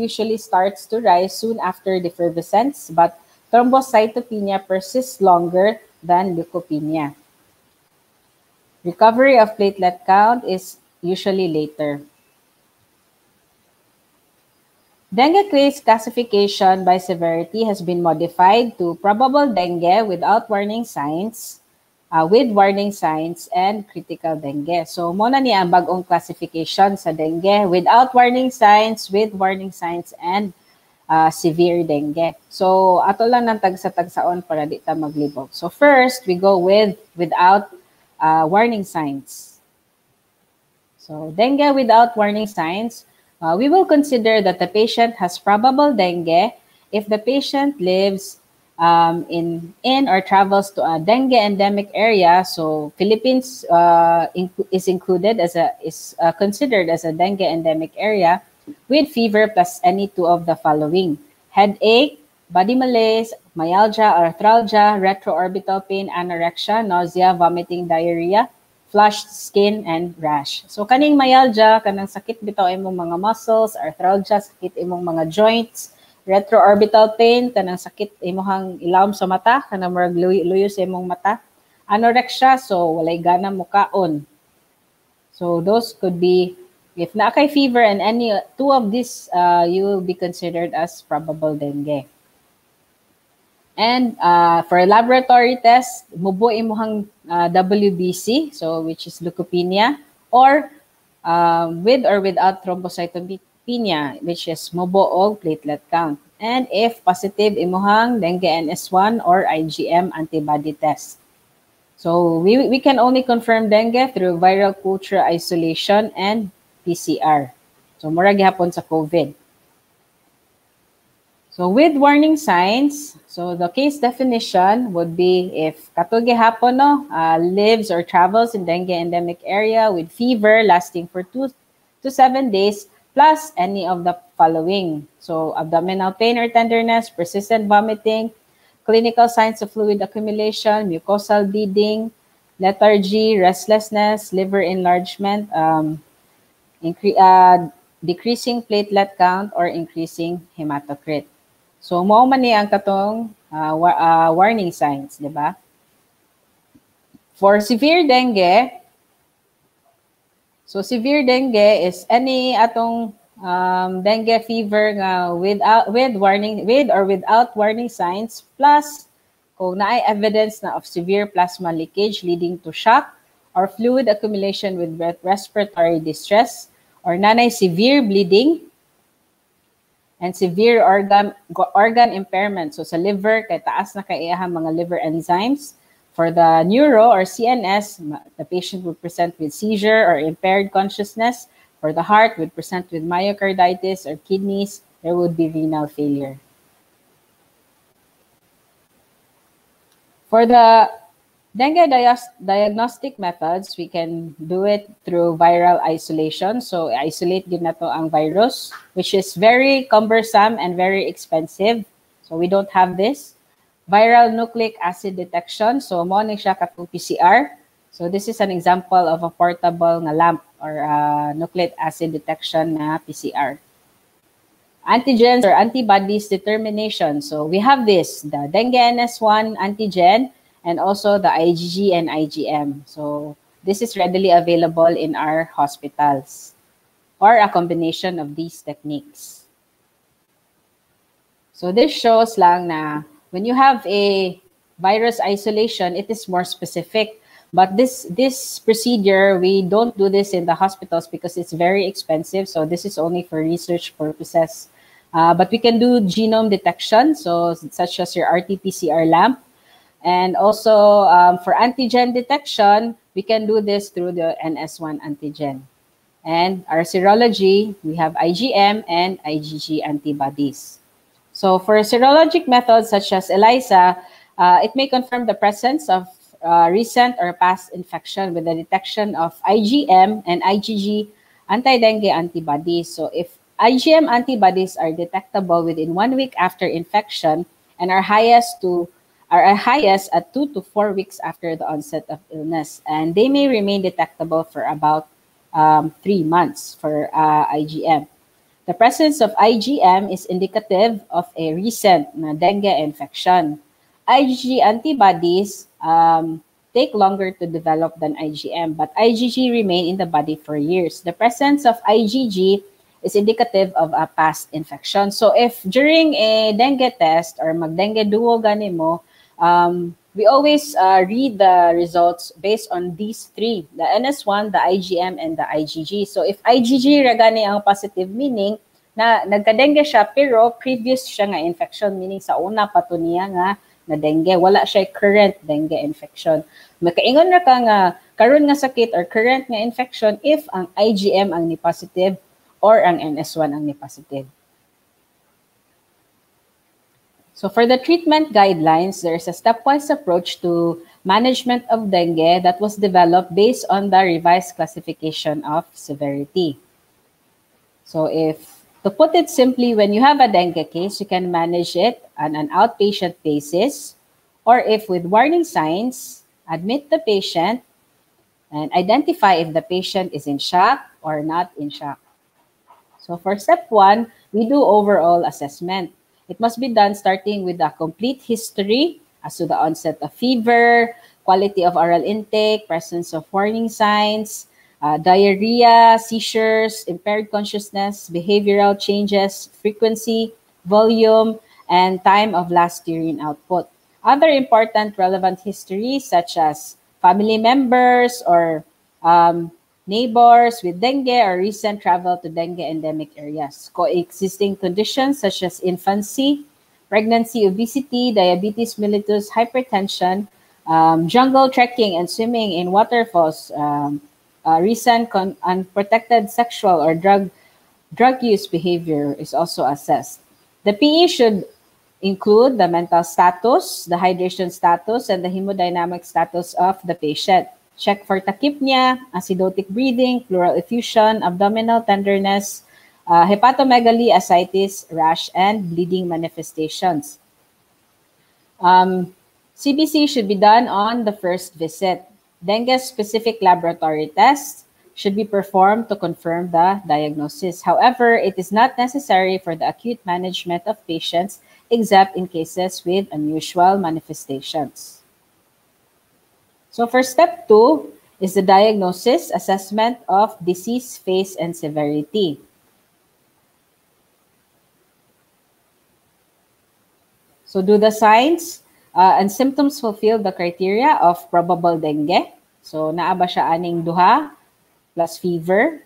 usually starts to rise soon after defervescence, but thrombocytopenia persists longer than leukopenia. Recovery of platelet count is usually later. Dengue case classification by severity has been modified to probable dengue without warning signs, with warning signs, and critical dengue. So, muna niya ang bagong classification sa dengue, without warning signs, with warning signs, and severe dengue. So, ato lang ng tagsa-tagsaon para di ta maglibog. So, first, we go with without warning signs. So, dengue without warning signs, we will consider that the patient has probable dengue if the patient lives in or travels to a dengue endemic area. So Philippines is included as considered as a dengue endemic area with fever plus any two of the following: headache, body malaise, myalgia, arthralgia, retroorbital pain, anorexia, nausea, vomiting, diarrhea, flushed skin, and rash. So kaning myalgia, kanang sakit bitaw imong mga muscles, arthralgia, sakit imong mga joints, retroorbital pain, kanang sakit imong ilawom sa mata, kanang murag luyo sa imong mata. Anorexia, so walay gana mukaon. So those could be, if na kay fever and any two of these, you will be considered as probable dengue. And for laboratory test, mubo imong WBC, so which is leukopenia, or with or without thrombocytopenia, which is mubo og platelet count. And if positive, imuhang dengue NS1 or IgM antibody test. So we can only confirm dengue through viral culture isolation and PCR. So mura gihapon sa COVID. So with warning signs, so the case definition would be if kato gihapon lives or travels in dengue endemic area with fever lasting for 2 to 7 days plus any of the following. So abdominal pain or tenderness, persistent vomiting, clinical signs of fluid accumulation, mucosal bleeding, lethargy, restlessness, liver enlargement, decreasing platelet count, or increasing hematocrit. So, mao man ni ang katong warning signs, di ba? For severe dengue, so severe dengue is any atong dengue fever nga with or without warning signs, plus kung naay evidence na of severe plasma leakage leading to shock or fluid accumulation with respiratory distress, or nanay severe bleeding, and severe organ impairment. So sa liver, kay taas na kayahang mga liver enzymes. For the neuro or CNS, the patient would present with seizure or impaired consciousness. For the heart, would present with myocarditis, or kidneys, there would be renal failure. For the Dengue diagnostic methods, we can do it through viral isolation. So isolate din na to ang virus, which is very cumbersome and very expensive. So we don't have this. Viral nucleic acid detection. So mo ni siya katong PCR. So this is an example of a portable nga lamp or nucleic acid detection na PCR. Antigens or antibodies determination. So we have this, the dengue NS1 antigen, and also the IgG and IgM. So this is readily available in our hospitals, or a combination of these techniques. So this shows lang na when you have a virus isolation, it is more specific. But this procedure, we don't do this in the hospitals because it's very expensive. So this is only for research purposes. But we can do genome detection, so such as your RT-PCR lamp. And also for antigen detection, we can do this through the NS1 antigen. And our serology, we have IgM and IgG antibodies. So for serologic methods such as ELISA, it may confirm the presence of recent or past infection with the detection of IgM and IgG anti-dengue antibodies. So if IgM antibodies are detectable within 1 week after infection and are highest at 2 to 4 weeks after the onset of illness, and they may remain detectable for about 3 months for IgM. The presence of IgM is indicative of a recent dengue infection. IgG antibodies take longer to develop than IgM, but IgG remain in the body for years. The presence of IgG is indicative of a past infection. So if during a dengue test or mag-dengue duo gani mo, we always read the results based on these three, the NS1, the IgM, and the IgG. So if IgG ragani ang positive, meaning na nagka-dengue siya pero previous siya nga infection, meaning sa una pa to niya nga na dengue, wala siya current dengue infection. Makaingon ra ka nga karon nga sakit or current nga infection if ang IgM ang ni positive or ang NS1 ang ni positive. So for the treatment guidelines, there's a stepwise approach to management of dengue that was developed based on the revised classification of severity. So to put it simply, when you have a dengue case, you can manage it on an outpatient basis, or if with warning signs, admit the patient and identify if the patient is in shock or not in shock. So for step 1, we do overall assessment. It must be done starting with a complete history as to the onset of fever, quality of oral intake, presence of warning signs, diarrhea, seizures, impaired consciousness, behavioral changes, frequency, volume, and time of last urine output. Other important relevant histories such as family members or neighbors with dengue or recent travel to dengue endemic areas. Coexisting conditions such as infancy, pregnancy, obesity, diabetes mellitus, hypertension, jungle trekking and swimming in waterfalls, recent unprotected sexual or drug use behavior is also assessed. The PE should include the mental status, the hydration status, and the hemodynamic status of the patient. Check for tachypnea, acidotic breathing, pleural effusion, abdominal tenderness, hepatomegaly, ascites, rash, and bleeding manifestations. CBC should be done on the first visit. Dengue-specific laboratory tests should be performed to confirm the diagnosis. However, it is not necessary for the acute management of patients except in cases with unusual manifestations. So for step 2 is the diagnosis, assessment of disease phase and severity. So do the signs and symptoms fulfill the criteria of probable dengue? So naa ba siya aning duha plus fever?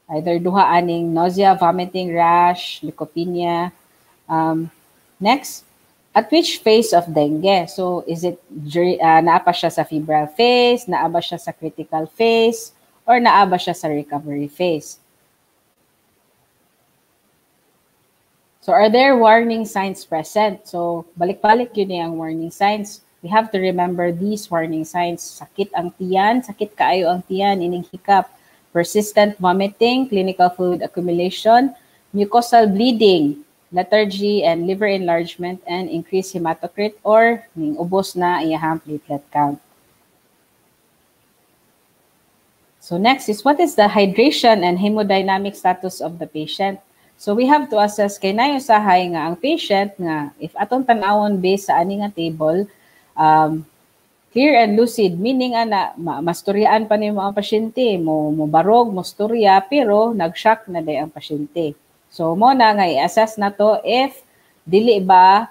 Either duha aning nausea, vomiting, rash, leukopenia. Next, at which phase of dengue? So is it naa pa siya sa febrile phase, naa ba siya sa critical phase, or naa ba siya sa recovery phase? So are there warning signs present? So balik-balik yun yung warning signs. we have to remember these warning signs. Sakit ang tiyan, sakit kaayo ang tiyan, inighikap, persistent vomiting, clinical fluid accumulation, mucosal bleeding, lethargy and liver enlargement, and increased hematocrit or ubos na iyahang platelet count. So next is, what is the hydration and hemodynamic status of the patient? So we have to assess kay na usahay nga ang patient nga if atong tan-awon based sa ani nga table, clear and lucid, meaning ana mastoryaan pa ni mga pasyente, mo barog, mo storya, pero nag-shock na day ang pasyente. So mo na nga i-assess na to if dili ba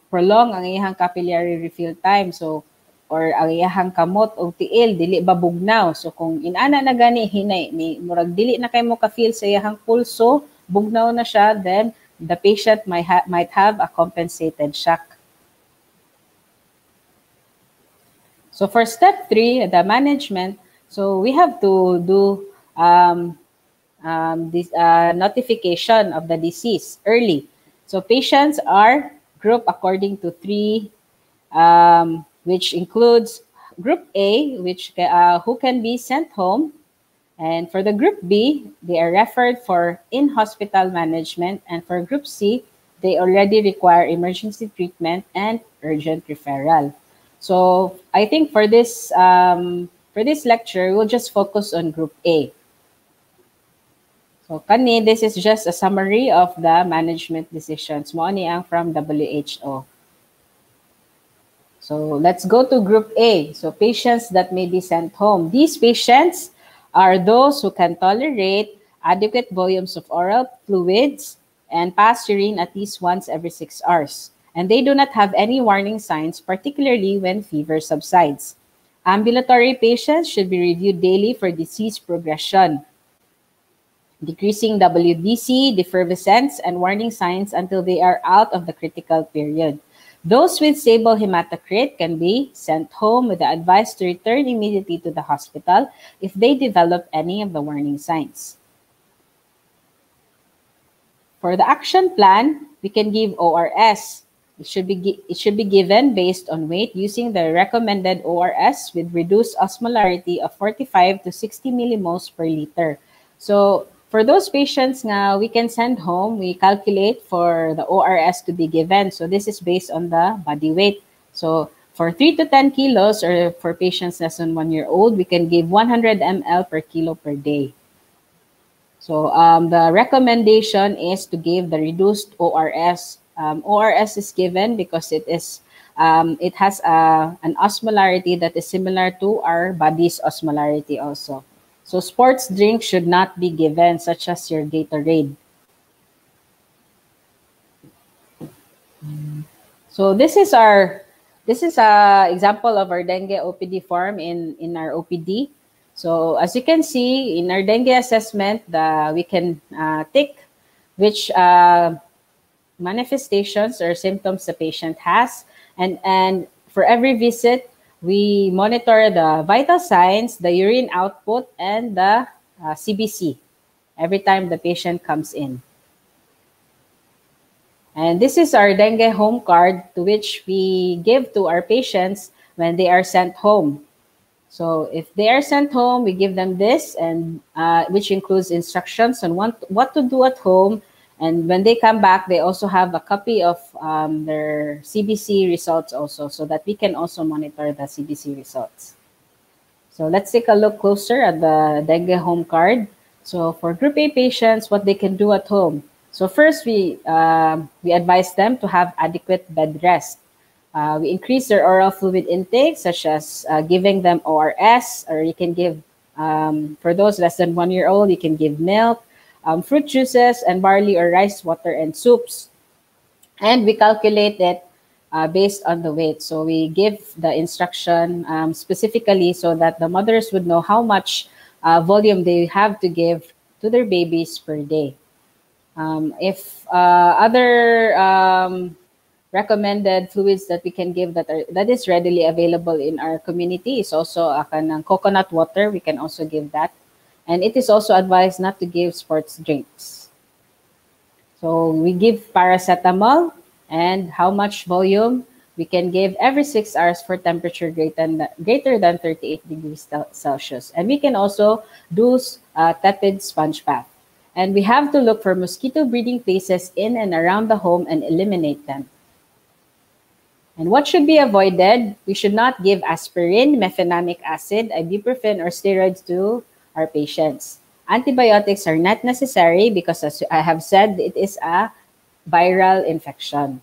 prolong ang iyang capillary refill time. So or ang iyahang kamot o tiil dili ba bugnaw. So kung inana na gani hinay ni murag dili na kay mo ka-feel sa iyahang pulso, bugnaw na siya, then the patient might have a compensated shock. So for step 3, the management, so we have to do this notification of the disease early. So patients are grouped according to 3 which includes group A, which who can be sent home, and for the group B, they are referred for in-hospital management, and for group C, they already require emergency treatment and urgent referral. So I think for this lecture, we'll just focus on group A. So kani, this is just a summary of the management decisions mo ni ang from WHO. So let's go to group A. So patients that may be sent home. These patients are those who can tolerate adequate volumes of oral fluids and pass urine at least once every 6 hours. And they do not have any warning signs, particularly when fever subsides. Ambulatory patients should be reviewed daily for disease progression, decreasing WBC, defervescence, and warning signs until they are out of the critical period. Those with stable hematocrit can be sent home with the advice to return immediately to the hospital if they develop any of the warning signs. For the action plan, we can give ORS. It should be given based on weight using the recommended ORS with reduced osmolarity of 45 to 60 millimoles per liter. So for those patients nga we can send home, we calculate for the ORS to be given. So this is based on the body weight. So for 3 to 10 kilos or for patients less than 1 year old, we can give 100 ml per kilo per day. So the recommendation is to give the reduced ORS. ORS is given because it has an osmolarity that is similar to our body's osmolarity also. So sports drinks should not be given, such as your Gatorade. So this is a example of our dengue OPD form in our OPD. So as you can see in our dengue assessment, we can tick which manifestations or symptoms the patient has, and for every visit, we monitor the vital signs, the urine output, and the CBC every time the patient comes in. And this is our dengue home card to which we give to our patients when they are sent home. So if they are sent home, we give them this, and which includes instructions on what to do at home. And when they come back, they also have a copy of their CBC results also, so that we can also monitor the CBC results. So let's take a look closer at the dengue home card. So for group A patients, what they can do at home. So first, we advise them to have adequate bed rest. We increase their oral fluid intake, such as giving them ORS, or you can give, for those less than 1 year old, you can give milk, fruit juices, and barley or rice water and soups. And we calculate it based on the weight. So we give the instruction specifically so that the mothers would know how much volume they have to give to their babies per day. If other recommended fluids that we can give that is readily available in our community is also coconut water. We can also give that. And it is also advised not to give sports drinks. So we give paracetamol, and how much volume we can give every 6 hours for temperature greater than 38 degrees Celsius. And we can also do tepid sponge bath. And we have to look for mosquito breeding places in and around the home and eliminate them. And what should be avoided? We should not give aspirin, mefenamic acid, ibuprofen, or steroids to our patients. Antibiotics are not necessary because, as I have said, it is a viral infection.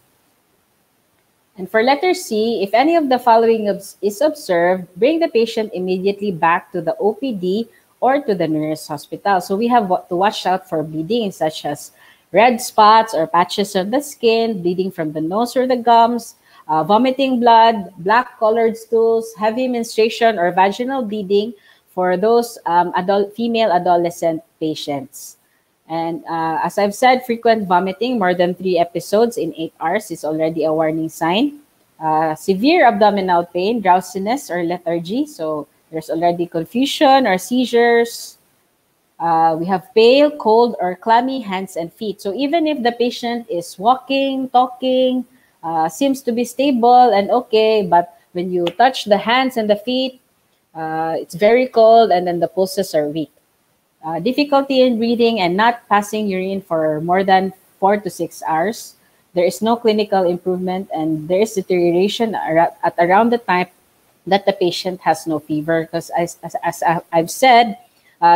And for letter C, if any of the following is observed, bring the patient immediately back to the OPD or to the nearest hospital. So we have to watch out for bleeding, such as red spots or patches on the skin, bleeding from the nose or the gums, vomiting blood, black-colored stools, heavy menstruation, or vaginal bleeding for those female adolescent patients. And as I've said, frequent vomiting, more than 3 episodes in 8 hours is already a warning sign. Severe abdominal pain, drowsiness, or lethargy. So there's already confusion or seizures. We have pale, cold, or clammy hands and feet. So even if the patient is walking, talking, seems to be stable and okay, but when you touch the hands and the feet, it's very cold and then the pulses are weak. Difficulty in breathing and not passing urine for more than 4 to 6 hours. There is no clinical improvement and there is deterioration at around the time that the patient has no fever. Because as I've said,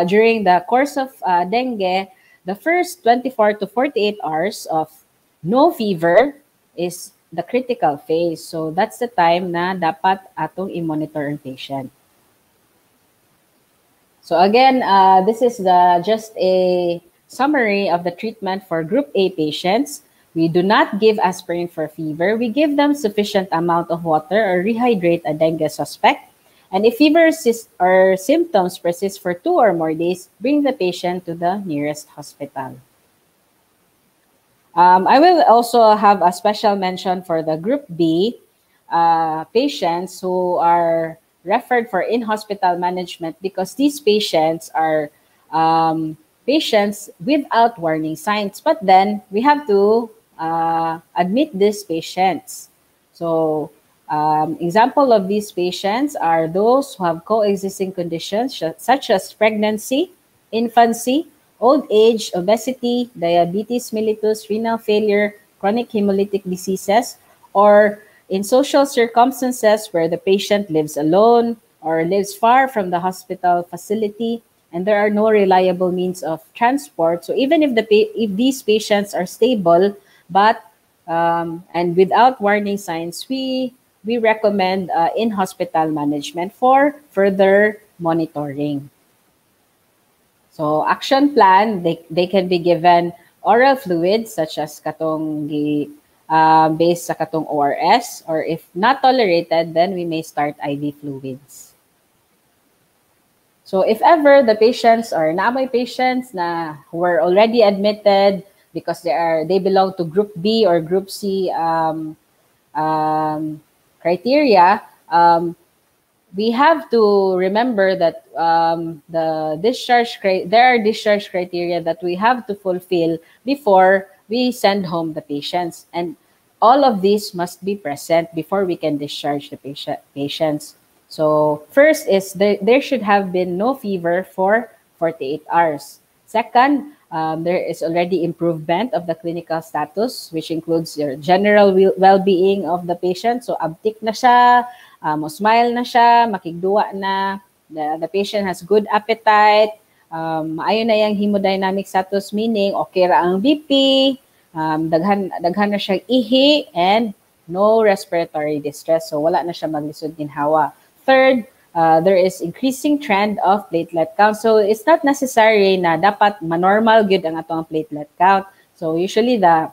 during the course of dengue, the first 24 to 48 hours of no fever is the critical phase. So that's the time na dapat atong i-monitor ang patient. So again, this is just a summary of the treatment for Group A patients. We do not give aspirin for fever. We give them sufficient amount of water or rehydrate a dengue suspect. And if fever or symptoms persist for 2 or more days, bring the patient to the nearest hospital. I will also have a special mention for the Group B patients who are referred for in-hospital management, because these patients are patients without warning signs. But then we have to admit these patients. So example of these patients are those who have coexisting conditions such as pregnancy, infancy, old age, obesity, diabetes mellitus, renal failure, chronic hemolytic diseases, or in social circumstances where the patient lives alone or lives far from the hospital facility and there are no reliable means of transport. So even if these patients are stable but and without warning signs, we recommend in-hospital management for further monitoring. So action plan, they can be given oral fluids such as katong based sa katong ORS, or if not tolerated, then we may start IV fluids. So if ever the patients or naamay patients na who were already admitted because they belong to Group B or Group C criteria, we have to remember that there are discharge criteria that we have to fulfill before we send home the patients. And all of these must be present before we can discharge the patients. So first is there should have been no fever for 48 hours. Second, there is already improvement of the clinical status, which includes your general well-being of the patient. So abtik na siya, smile na siya, makigduwa na, the patient has good appetite, maayo na yung hemodynamic status, meaning okay ra ang BP, daghan na siyang ihi, and no respiratory distress. So wala na siya maglisod ginhawa. Third, there is increasing trend of platelet count. So it's not necessary na dapat manormal gyud ang atong platelet count. So usually the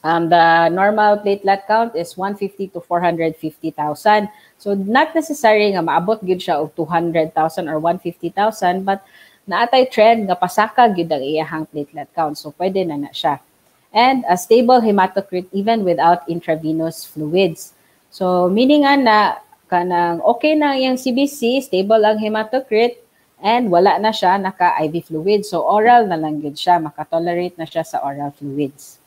normal platelet count is 150 to 450,000. So not necessary nga maabot gyud siya og 200,000 or 150,000, but naatay trend nga pasaka gyud ang iyahang platelet count. So pwede na siya. And a stable hematocrit even without intravenous fluids. So meaning na kanang okay na yung CBC, stable ang hematocrit, and wala na siya naka-IV fluids. So oral na lang yun siya, makatolerate na siya sa oral fluids.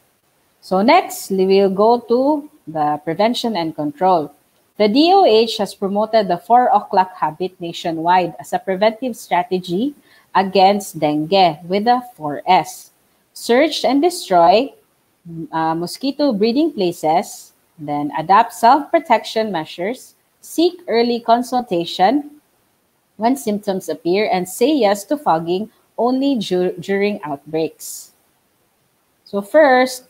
So next, we will go to the prevention and control. The DOH has promoted the 4 o'clock habit nationwide as a preventive strategy against dengue with the 4S. Search and destroy mosquito breeding places, then adopt self-protection measures, seek early consultation when symptoms appear, and say yes to fogging only during outbreaks. So first,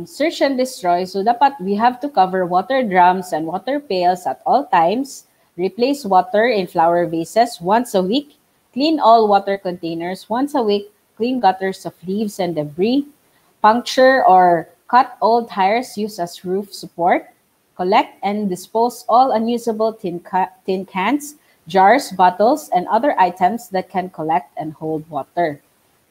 search and destroy. So dapat we have to cover water drums and water pails at all times, replace water in flower vases once a week, clean all water containers once a week, clean gutters of leaves and debris, puncture or cut old tires used as roof support, collect and dispose all unusable tin cans, jars, bottles, and other items that can collect and hold water.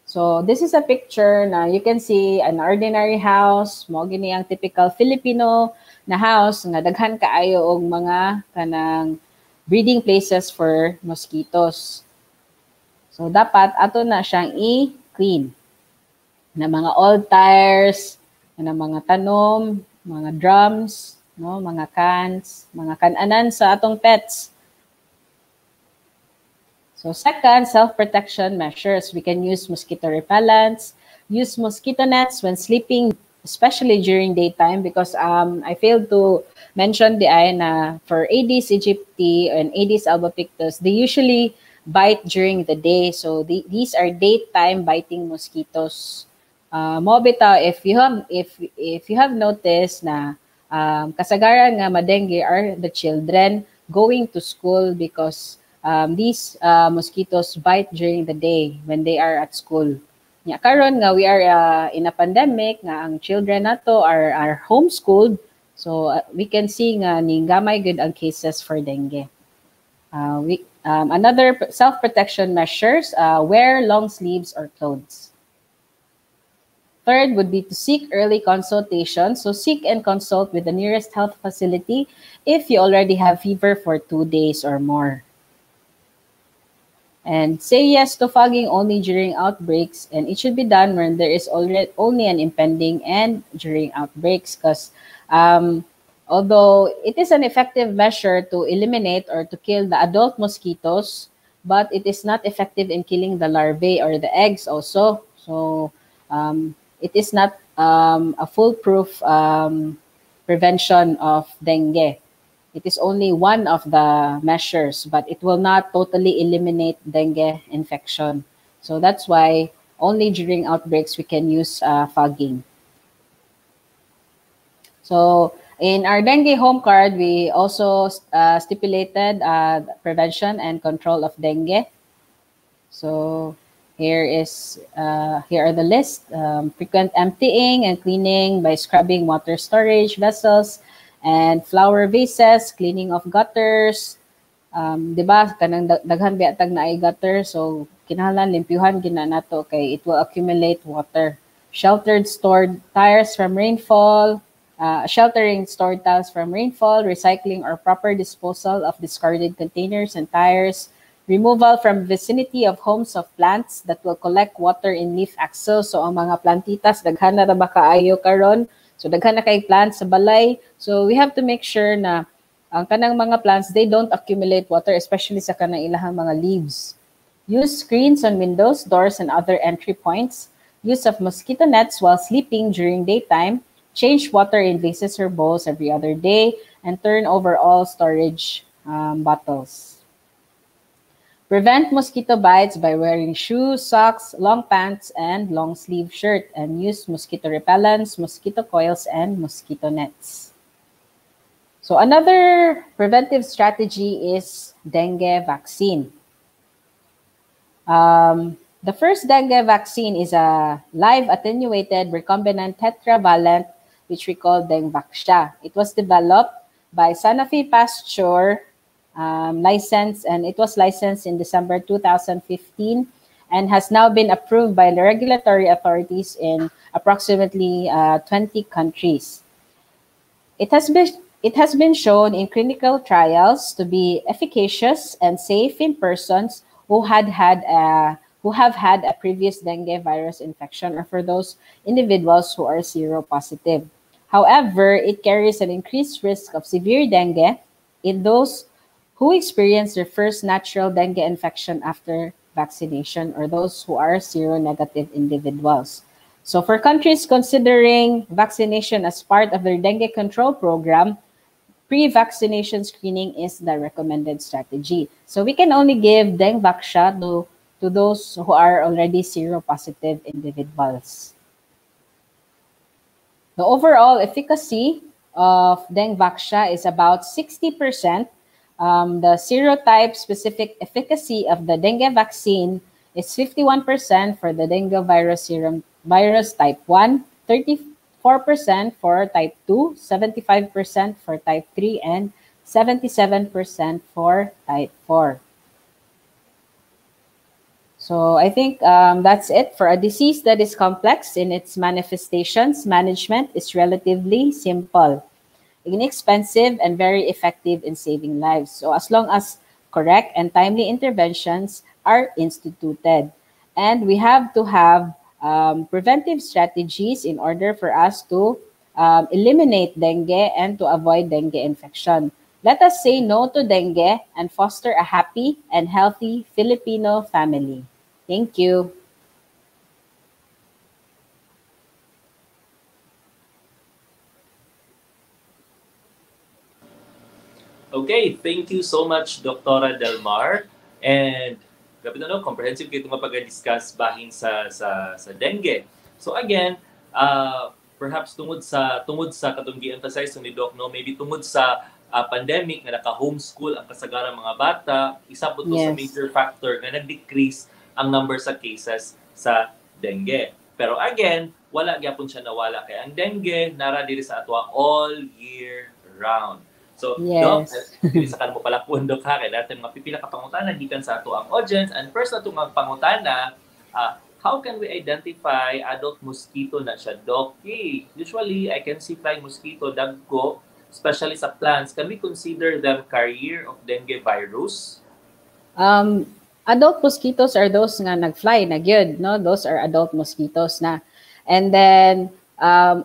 So this is a picture na you can see an ordinary house, mo gini ang typical Filipino na house nga daghan kaayo og mga kanang breeding places for mosquitoes. So dapat ato na siyang i-clean na mga old tires, na mga tanom, mga drums, no, mga cans, mga kananan sa atong pets. So second, self-protection measures. We can use mosquito repellents, use mosquito nets when sleeping, especially during daytime, because I failed to mention na for Aedes aegypti and Aedes albopictus, they usually bite during the day. So these are daytime biting mosquitoes. Mobita, if you have noticed na kasagaran nga madengue are the children going to school because these mosquitoes bite during the day when they are at school. Nya karon nga we are in a pandemic nga ang children nato are homeschooled, so we can see nga ning gamay good ang cases for dengue. Another self-protection measures, wear long sleeves or clothes. Third would be to seek early consultation. So seek and consult with the nearest health facility if you already have fever for 2 days or more. And say yes to fogging only during outbreaks, and it should be done when there is already only an impending and during outbreaks, because although it is an effective measure to eliminate or to kill the adult mosquitoes, but it is not effective in killing the larvae or the eggs also. So it is not a foolproof prevention of dengue. It is only one of the measures, but it will not totally eliminate dengue infection. So that's why only during outbreaks we can use fogging. So in our dengue home card, we also stipulated prevention and control of dengue. So here are the list: frequent emptying and cleaning by scrubbing water storage vessels and flower vases, cleaning of gutters. Diba, kanang daghan biatag na ay gutter, so kinahanglan limpyuhan gina nato kay it will accumulate water. Sheltering stored tiles from rainfall, recycling or proper disposal of discarded containers and tires, removal from vicinity of homes of plants that will collect water in leaf axils. So ang mga plantitas daghan na ba kaayo karon? So daghan na kay plants sa balay. So we have to make sure na ang kanang mga plants, they don't accumulate water, especially sa kanang ilahang mga leaves. Use screens on windows, doors, and other entry points. Use of mosquito nets while sleeping during daytime. Change water in vases or bowls every other day, and turn over all storage bottles. Prevent mosquito bites by wearing shoes, socks, long pants, and long sleeve shirt, and use mosquito repellents, mosquito coils, and mosquito nets. So another preventive strategy is dengue vaccine. The first dengue vaccine is a live attenuated recombinant tetravalent, which we call Dengvaxia. It was developed by Sanofi Pasteur, licensed, and it was licensed in December 2015 and has now been approved by the regulatory authorities in approximately 20 countries. It has been shown in clinical trials to be efficacious and safe in persons who had who have had a previous dengue virus infection or for those individuals who are seropositive. However, it carries an increased risk of severe dengue in those who experience their first natural dengue infection after vaccination or those who are seronegative individuals. So for countries considering vaccination as part of their dengue control program, pre-vaccination screening is the recommended strategy. So we can only give Dengvaxia to those who are already seropositive individuals. The overall efficacy of Dengvaxia is about 60%. The serotype-specific efficacy of the dengue vaccine is 51% for the dengue virus serum virus type 1, 34% for type 2, 75% for type 3, and 77% for type 4. So I think that's it. For a disease that is complex in its manifestations, management is relatively simple, inexpensive, and very effective in saving lives. So as long as correct and timely interventions are instituted. And we have to have preventive strategies in order for us to eliminate dengue and to avoid dengue infection. Let us say no to dengue and foster a happy and healthy Filipino family. Thank you. Okay, thank you so much, Dr. Delmar. And grabe na, no, comprehensive kayo mapag-discuss bahin sa dengue. So again, perhaps tungod sa katong gi-emphasize ni Doc, no, maybe tungod sa pandemic nga naka-homeschool ang kasagaran mga bata, isa po to sa major factor na nag-decrease ang number sa cases sa dengue. Pero again, wala gyapon siya nawala kay ang dengue nara diri sa atwa all year round. So, Doc, sa kanmo pala po, Doc, ha, kaya natin mga pipila ka pangutana gikan sa ato ang audience. And first na itong pangutana, how can we identify adult mosquito na siya, Doc? Okay. Usually, I can see flying mosquito, dagko, especially sa plants. Can we consider them carrier of dengue virus? Adult mosquitoes are those nga nag-fly na gyud, no? Those are adult mosquitoes na. And then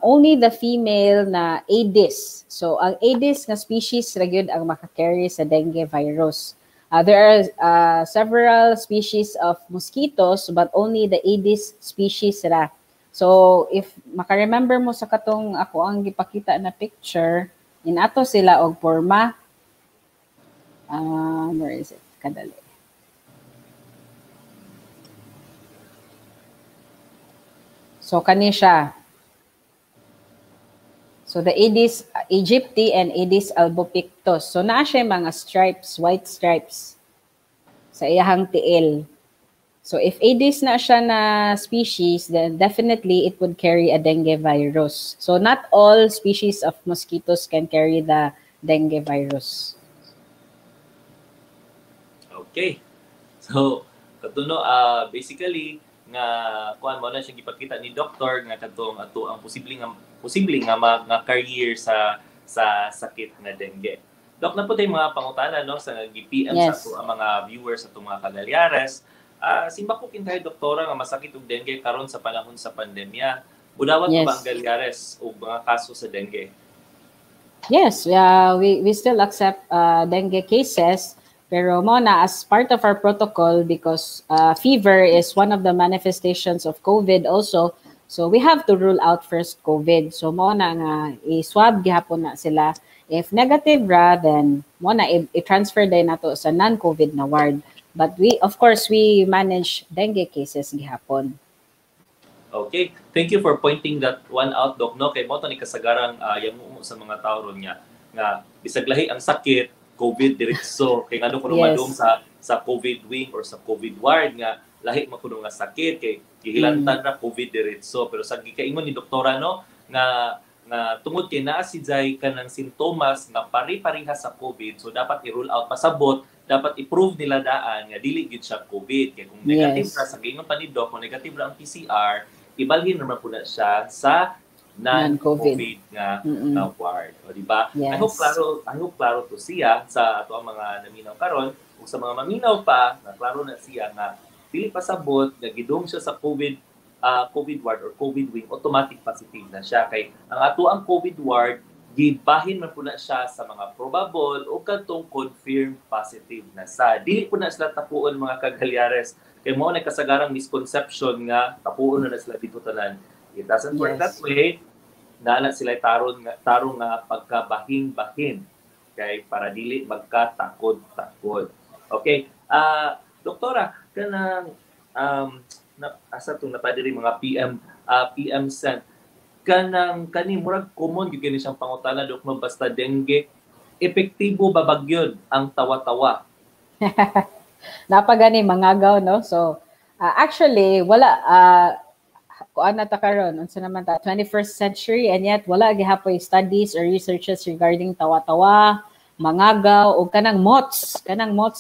only the female na Aedes. So ang Aedes nga species ra gyud ang makakarry sa dengue virus. There are several species of mosquitoes but only the Aedes species ra. So if maka-remember mo sa katong ako ang gipakita na picture, inato sila og porma. Where is it? Kadali. So, kani siya. So, the Aedes aegypti and Aedes albopictus. So, naa siya mga stripes, white stripes sa iyahang tiil. So, if Aedes na siya na species, then definitely it would carry a dengue virus. So, not all species of mosquitoes can carry the dengue virus. Okay. So, katuno, basically, nga kuan mo na siya gipakita ni doktor nga kadtong ato ang posibleng nga carrier sa sakit nga dengue. Dok, na po tayo mga pangutana no sa gi-PM sa ato ang mga viewers sa mga kagalyares. Simba ko kintahay doktora nga masakit og dengue karon sa panahon sa pandemya. Budawat ba ang galyares o mga kaso sa dengue? Yes, we still accept dengue cases. Pero mo na as part of our protocol because fever is one of the manifestations of COVID also. So we have to rule out first COVID. So mo na nga i-swab gihapon na sila. If negative ra, then mo na i-transfer din nato sa non-COVID na ward. But of course, we manage dengue cases gihapon. Okay. Thank you for pointing that one out, Doc. No? Kay mo to ni kasagarang yamumo sa mga tao ron nga bisag lahi ang sakit, COVID diretso kay ngano kuno madung sa COVID wing or sa COVID ward nga lahi man kuno nga sakit kay gihilantan ra COVID diretso pero sa gikaingon ni doktora no nga tungod kay naa si jay kanang sintomas nga pari-pareha sa COVID so dapat i-rule out pasabot dapat i-prove nila daan nga dili gid siya COVID kay kung negative ra sa giingon pa ni doc kung negative ra ang PCR ibalhin naman po na siya sa non-COVID nga ward. O diba? Yes. I hope klaro to siya sa ato ang mga naminaw karon ug sa mga maminaw pa na klaro na siya nga dili pasabot nga gidong siya sa COVID ward or COVID wing, automatic positive na siya. Kay ang ato ang COVID ward, gibahin man po na siya sa mga probable o kantong confirmed positive na sa. Dili po na sila tapuon mga kagalyares. Kay mo na kasagarang misconception nga tapuon na sila dito tanan. It doesn't work that way. Naana sila tarong nga pagkabahin-bahin. Okay? Para dili magkatakod-takod. Okay. Doktora, kanang asa itong napadiri mga PM Sen, kani murag common yung gini siyang pangutana, Dok, basta dengue, epektibo ba bagyod ang tawa-tawa? Napagani mangagaw, no? So, actually, wala, kuan na ta karon, unsa naman ta, 21st century, and yet wala gihapoy studies or researches regarding tawa-tawa, mangagaw, o kanang mots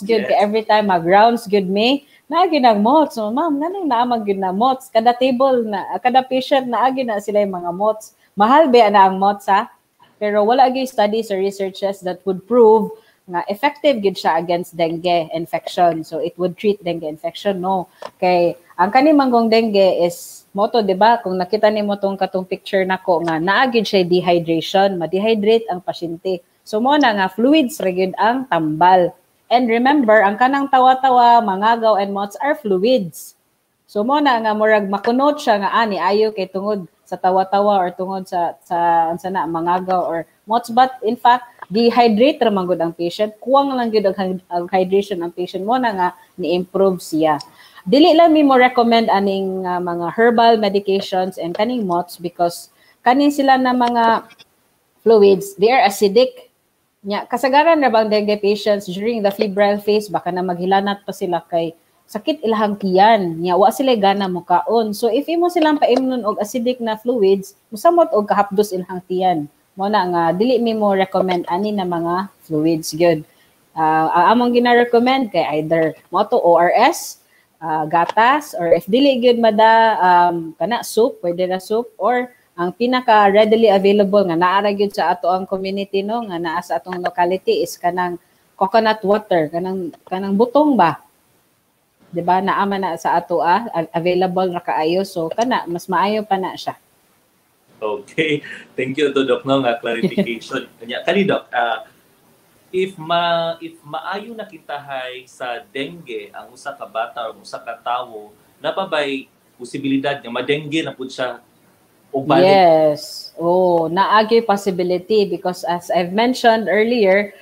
good, yes. Every time mag-rounds good me, naagi ng mots. So, ma'am, ganang naamag yun na mots. Kada table na, kada patient naagi na sila yung mga mots. Mahal ba na ang mots, ha? Pero wala agi studies or researches that would prove na effective gid siya against dengue infection. So, it would treat dengue infection, no? Kay, ang kanimanggong dengue is, moto, di ba? Kung nakita ni mo katong picture nako nga, naagid siya dehydration. Ma-dehydrate ang pasyente. So, mo na nga, fluids regid ang tambal. And remember, ang kanang tawa-tawa, mangagaw, and mots are fluids. So mo na nga murag makunot siya nga ani ayo kay tungod sa tawa-tawa or tungod sa na mangagaw or mots, but in fact dehydrate ra man gud ang patient. Kuwang lang gud ang hydration ang patient, mo na nga ni-improve siya. Dili lang mi mo recommend aning mga herbal medications and kaning mots because kanin sila na mga fluids, they are acidic. Nya kasagaran ra bang dengue patients during the febrile phase baka na maghilanat pa sila kay sakit ilahang tiyan. Nya wa sila gana mukaon. So if imo silang paimnon og acidic na fluids, musamot og kahapdos ilahang tiyan. Mo na nga dili mi mo recommend ani na mga fluids gyud. Ang among gina-recommend kay either moto ORS, gatas, or if dili gyud mada kana soup, pwede na soup, or ang pinaka readily available nga naara gyud sa ato ang community, no, nga naa sa atong locality is kanang coconut water, kanang butong ba, di ba, naa man na sa ato available na kaayo, so kana mas maayo pa na siya. Okay, thank you to Doc no nga clarification. Kani Doc, if maayo na kintahay sa dengue ang usa ka bata o usa ka tawo, napabay posibilidad nga ma-dengue na pud siya. Yes. Oh, naagi possibility because as I've mentioned earlier,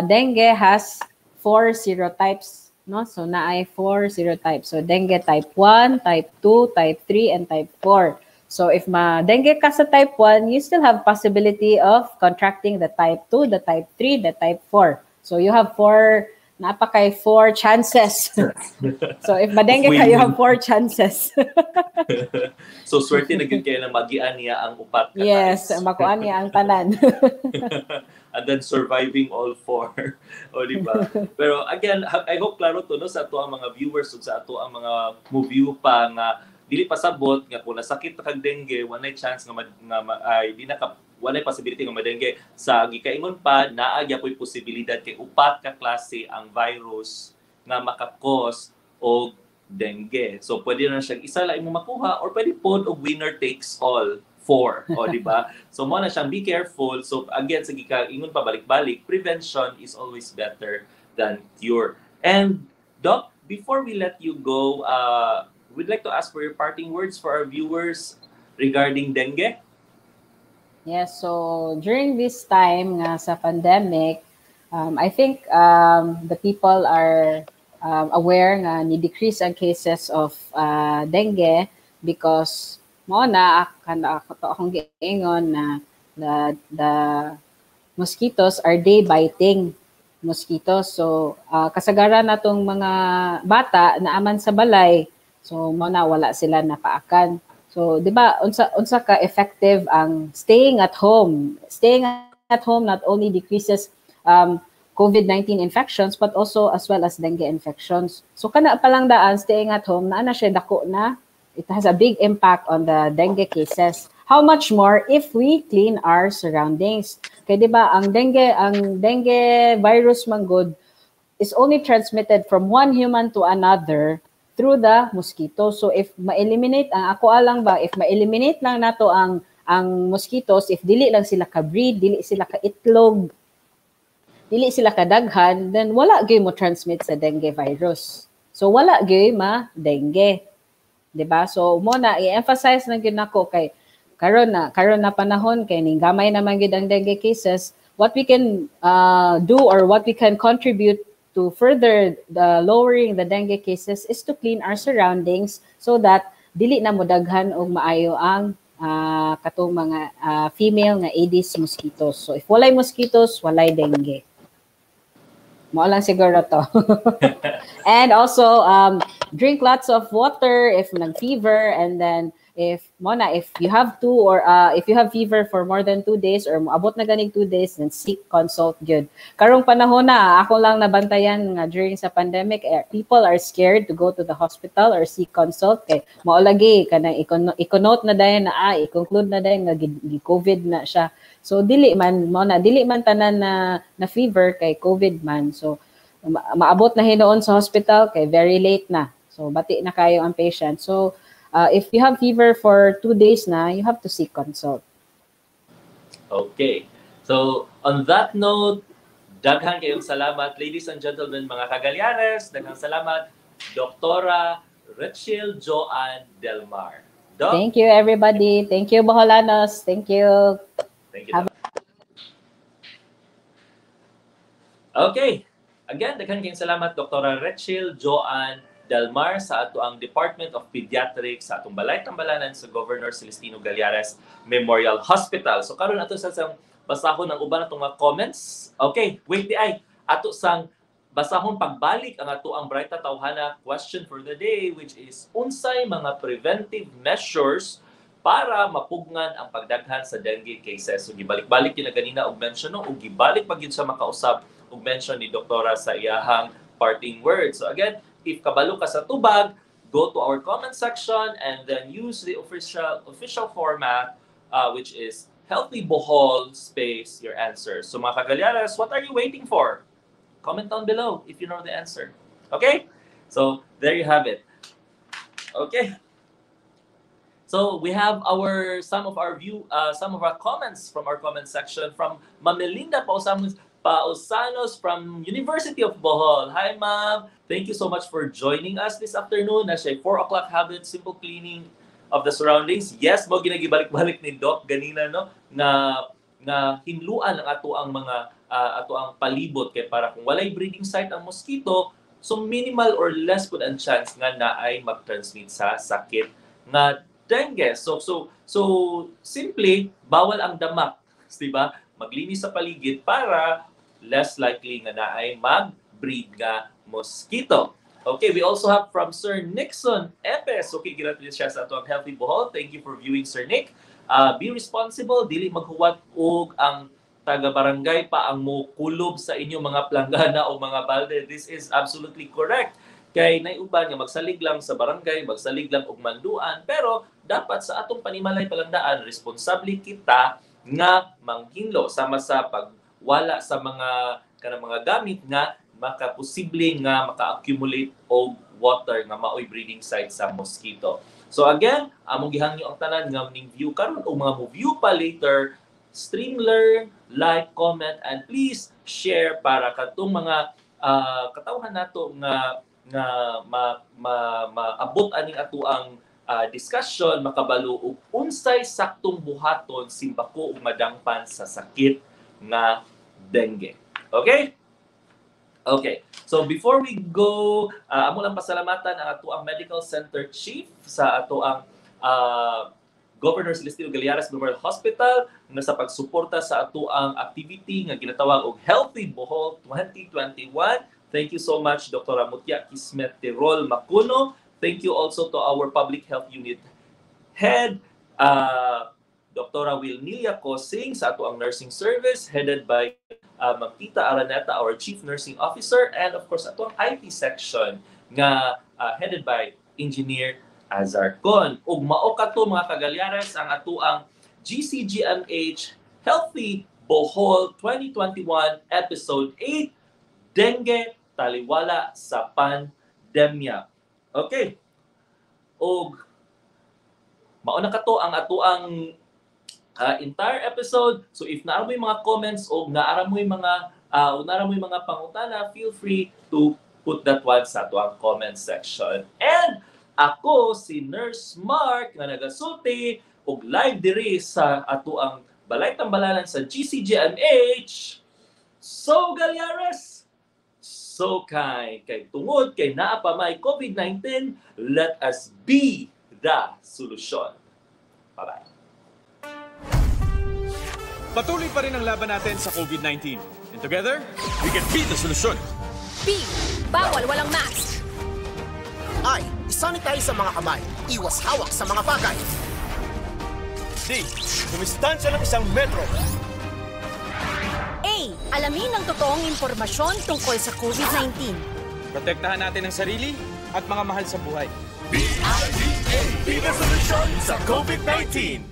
dengue has 4 serotypes, no? So naay 4 serotypes. So dengue type 1, type 2, type 3, and type 4. So if dengue ka sa type 1, you still have possibility of contracting the type 2, the type 3, the type 4. So you have 4 chances. So if madengue ka, you have 4 chances. So swerte na gyud kay na magian niya ang upat ka. Yes, makuan niya ang tanan. And then surviving all 4. O di ba? Pero again, I hope klaro to no sa ato ang mga viewers ug sa ato ang mga movie pa nga dili pasabot nga kung nasakit kag dengue, walay chance nga walay possibility nga madengue. Sa gikaingon pa, naagya po'y posibilidad kay upat ka klase ang virus nga makakos og dengue. So pwede na siya isa lang mo makuha or pwede pod og winner takes all 4, o di ba? So mo na siyang be careful. So again sa gikaingon pa balik-balik, prevention is always better than cure. And Doc, before we let you go, we'd like to ask for your parting words for our viewers regarding dengue. Yes, so during this time nga sa pandemic, I think the people are aware nga ni-decrease ang cases of dengue because mo na akong giingon na the mosquitoes are day-biting mosquitoes. So kasagaran natong mga bata na aman sa balay, so mo na wala sila napaakan. So, di ba, unsa ka effective ang staying at home. Staying at home not only decreases COVID-19 infections, but also as well as dengue infections. So, kana pa lang daan, staying at home, na siya dako na, it has a big impact on the dengue cases. How much more if we clean our surroundings? Kaya di ba, ang dengue virus man good is only transmitted from one human to another through the mosquito. So if ma-eliminate ang ako alang ba, if ma-eliminate lang nato ang mosquitoes, if dili lang sila ka-breed, dili sila ka-itlog, dili sila kadaghan, then wala gyud mo transmit sa dengue virus. So wala gyud ma-dengue. 'Di ba? So mo na i-emphasize na gyud nako kay karon na panahon kay ning gamay naman gyud ang dengue cases, what we can do or what we can contribute to further the lowering the dengue cases is to clean our surroundings so that dili na mo daghan og maayo ang katong mga female nga Aedes mosquitoes. So if walay mosquitoes, walay dengue. Mo lang siguro to. And also drink lots of water if nag-fever, and then if you have if you have fever for more than 2 days or abot na ganing 2 days, then seek consult gyud. Karong panahon na ako lang nabantayan nga during sa pandemic, people are scared to go to the hospital or seek consult kay mao lagi kanang i-note na dayon na i-conclude na dayon nga COVID na siya. So dili man tanan na fever kay COVID man. So maabot na hinuon sa hospital kay very late na. So bati na kayo ang patient. So if you have fever for 2 days na, you have to seek consult. Okay. So, on that note, daghang kayong salamat, ladies and gentlemen, mga Kagalyares. Daghang salamat, Doktora Rachel Joanne Delmar. Doc? Thank you, everybody. Thank you, Boholanos. Thank you. Thank you. Okay. Again, daghang kayong salamat, Doktora Rachel Joanne Delmar sa ato ang Department of Pediatrics sa atong Balay Tambalanan sa Governor Celestino Gallares Memorial Hospital. So karon ato sa basahon ang uban atong mga comments. Okay, wait di ay ato sang basahon pagbalik ang ato ang Bright Tawhana question for the day, which is unsay mga preventive measures para mapugnan ang pagdaghan sa dengue cases. So gibalik-balik yun na ganina og mention no, og gibalik pag yun sa makausap og mention ni Doktora sa iyahang parting words. So again, if kabalo ka sa tubag, go to our comment section and then use the official format, which is Healthy Bohol space your answer. So mga Kagalyares, what are you waiting for? Comment down below if you know the answer. Okay? So there you have it. Okay. So we have some of our comments from our comment section from Mamelinda Pausanos from University of Bohol. Hi, ma'am. Thank you so much for joining us this afternoon. Na siya 4 o'clock habit, simple cleaning of the surroundings. Yes, mo ginagibalik-balik ni Doc ganina no na hinluan ang ato ang palibot kay para kung walay breeding site ang mosquito, so minimal or less pud ang chance nga na ay mag-transmit sa sakit nga dengue. So simply bawal ang damak, di ba? Maglinis sa paligid para less likely nga naay mag-breed nga mosquito. Okay, we also have from Sir Nixon Epes. Okay, ginatin siya sa atong Healthy Bohol. Thank you for viewing, Sir Nick. Be responsible, dili maghuwat og ang taga-barangay pa ang mukulob sa inyong mga planggana o mga balde. This is absolutely correct. Kay naiuban nga magsalig lang sa barangay, magsalig lang og manduan, pero dapat sa atong panimalay palandaan, responsable kita nga manghinlo sama sa pagwala sa mga gamit nga makaposible nga maka-accumulate og water nga maoy breeding site sa mosquito. So again, among gihangyo ang tanan nga ning view karon o mga mo view pa later, stream, learn, like, comment, and please share para katong mga katawhan nato nga maabot aning ato ang discussion, makabalo og unsay saktong buhaton simbako ug madangpan sa sakit nga dengue. Okay? Okay. So before we go, amo lang pasalamatan ang ato ang Medical Center Chief sa ato ang Governor Celestino Gallares Memorial Hospital na sa pagsuporta sa ato ang activity nga ginatawag og Healthy Bohol 2021. Thank you so much, Dr. Mutya Kismet Tirol Macuno. Thank you also to our Public Health Unit Head, Dr. Wilnelia Cosing sa ato ang nursing service headed by Magtita Araneta, our Chief Nursing Officer, and of course ato ang IT section nga headed by Engineer Azar Con. Ug mao kato mga Kagalyares ang ato ang GCGMH Healthy Bohol 2021 Episode 8, Dengue Taliwala sa Pandemya. Okay. O mauna ka to ang atuang entire episode. So if naara mo yung mga comments o naara mo yung mga pangutana, feel free to put that one sa atuang comment section. And ako si Nurse Mark nga nagasulti og live diri sa atuang balay tambalanan sa GCGMH. So Galyares, so kay tungod kay naa pa may COVID-19, let us be the solution. Bye-bye. Patuloy pa rin ang laban natin sa COVID-19. And together, we can beat the solution. B. Bawal walang mask. I. Isanitize sa mga kamay. Iwas hawak sa mga bagay. D. Dumistansya ng 1 metro. A. Alamin ang totoong impormasyon tungkol sa COVID-19. Protektahan natin ang sarili at mga mahal sa buhay. B-I-D-A, be the solution sa COVID-19.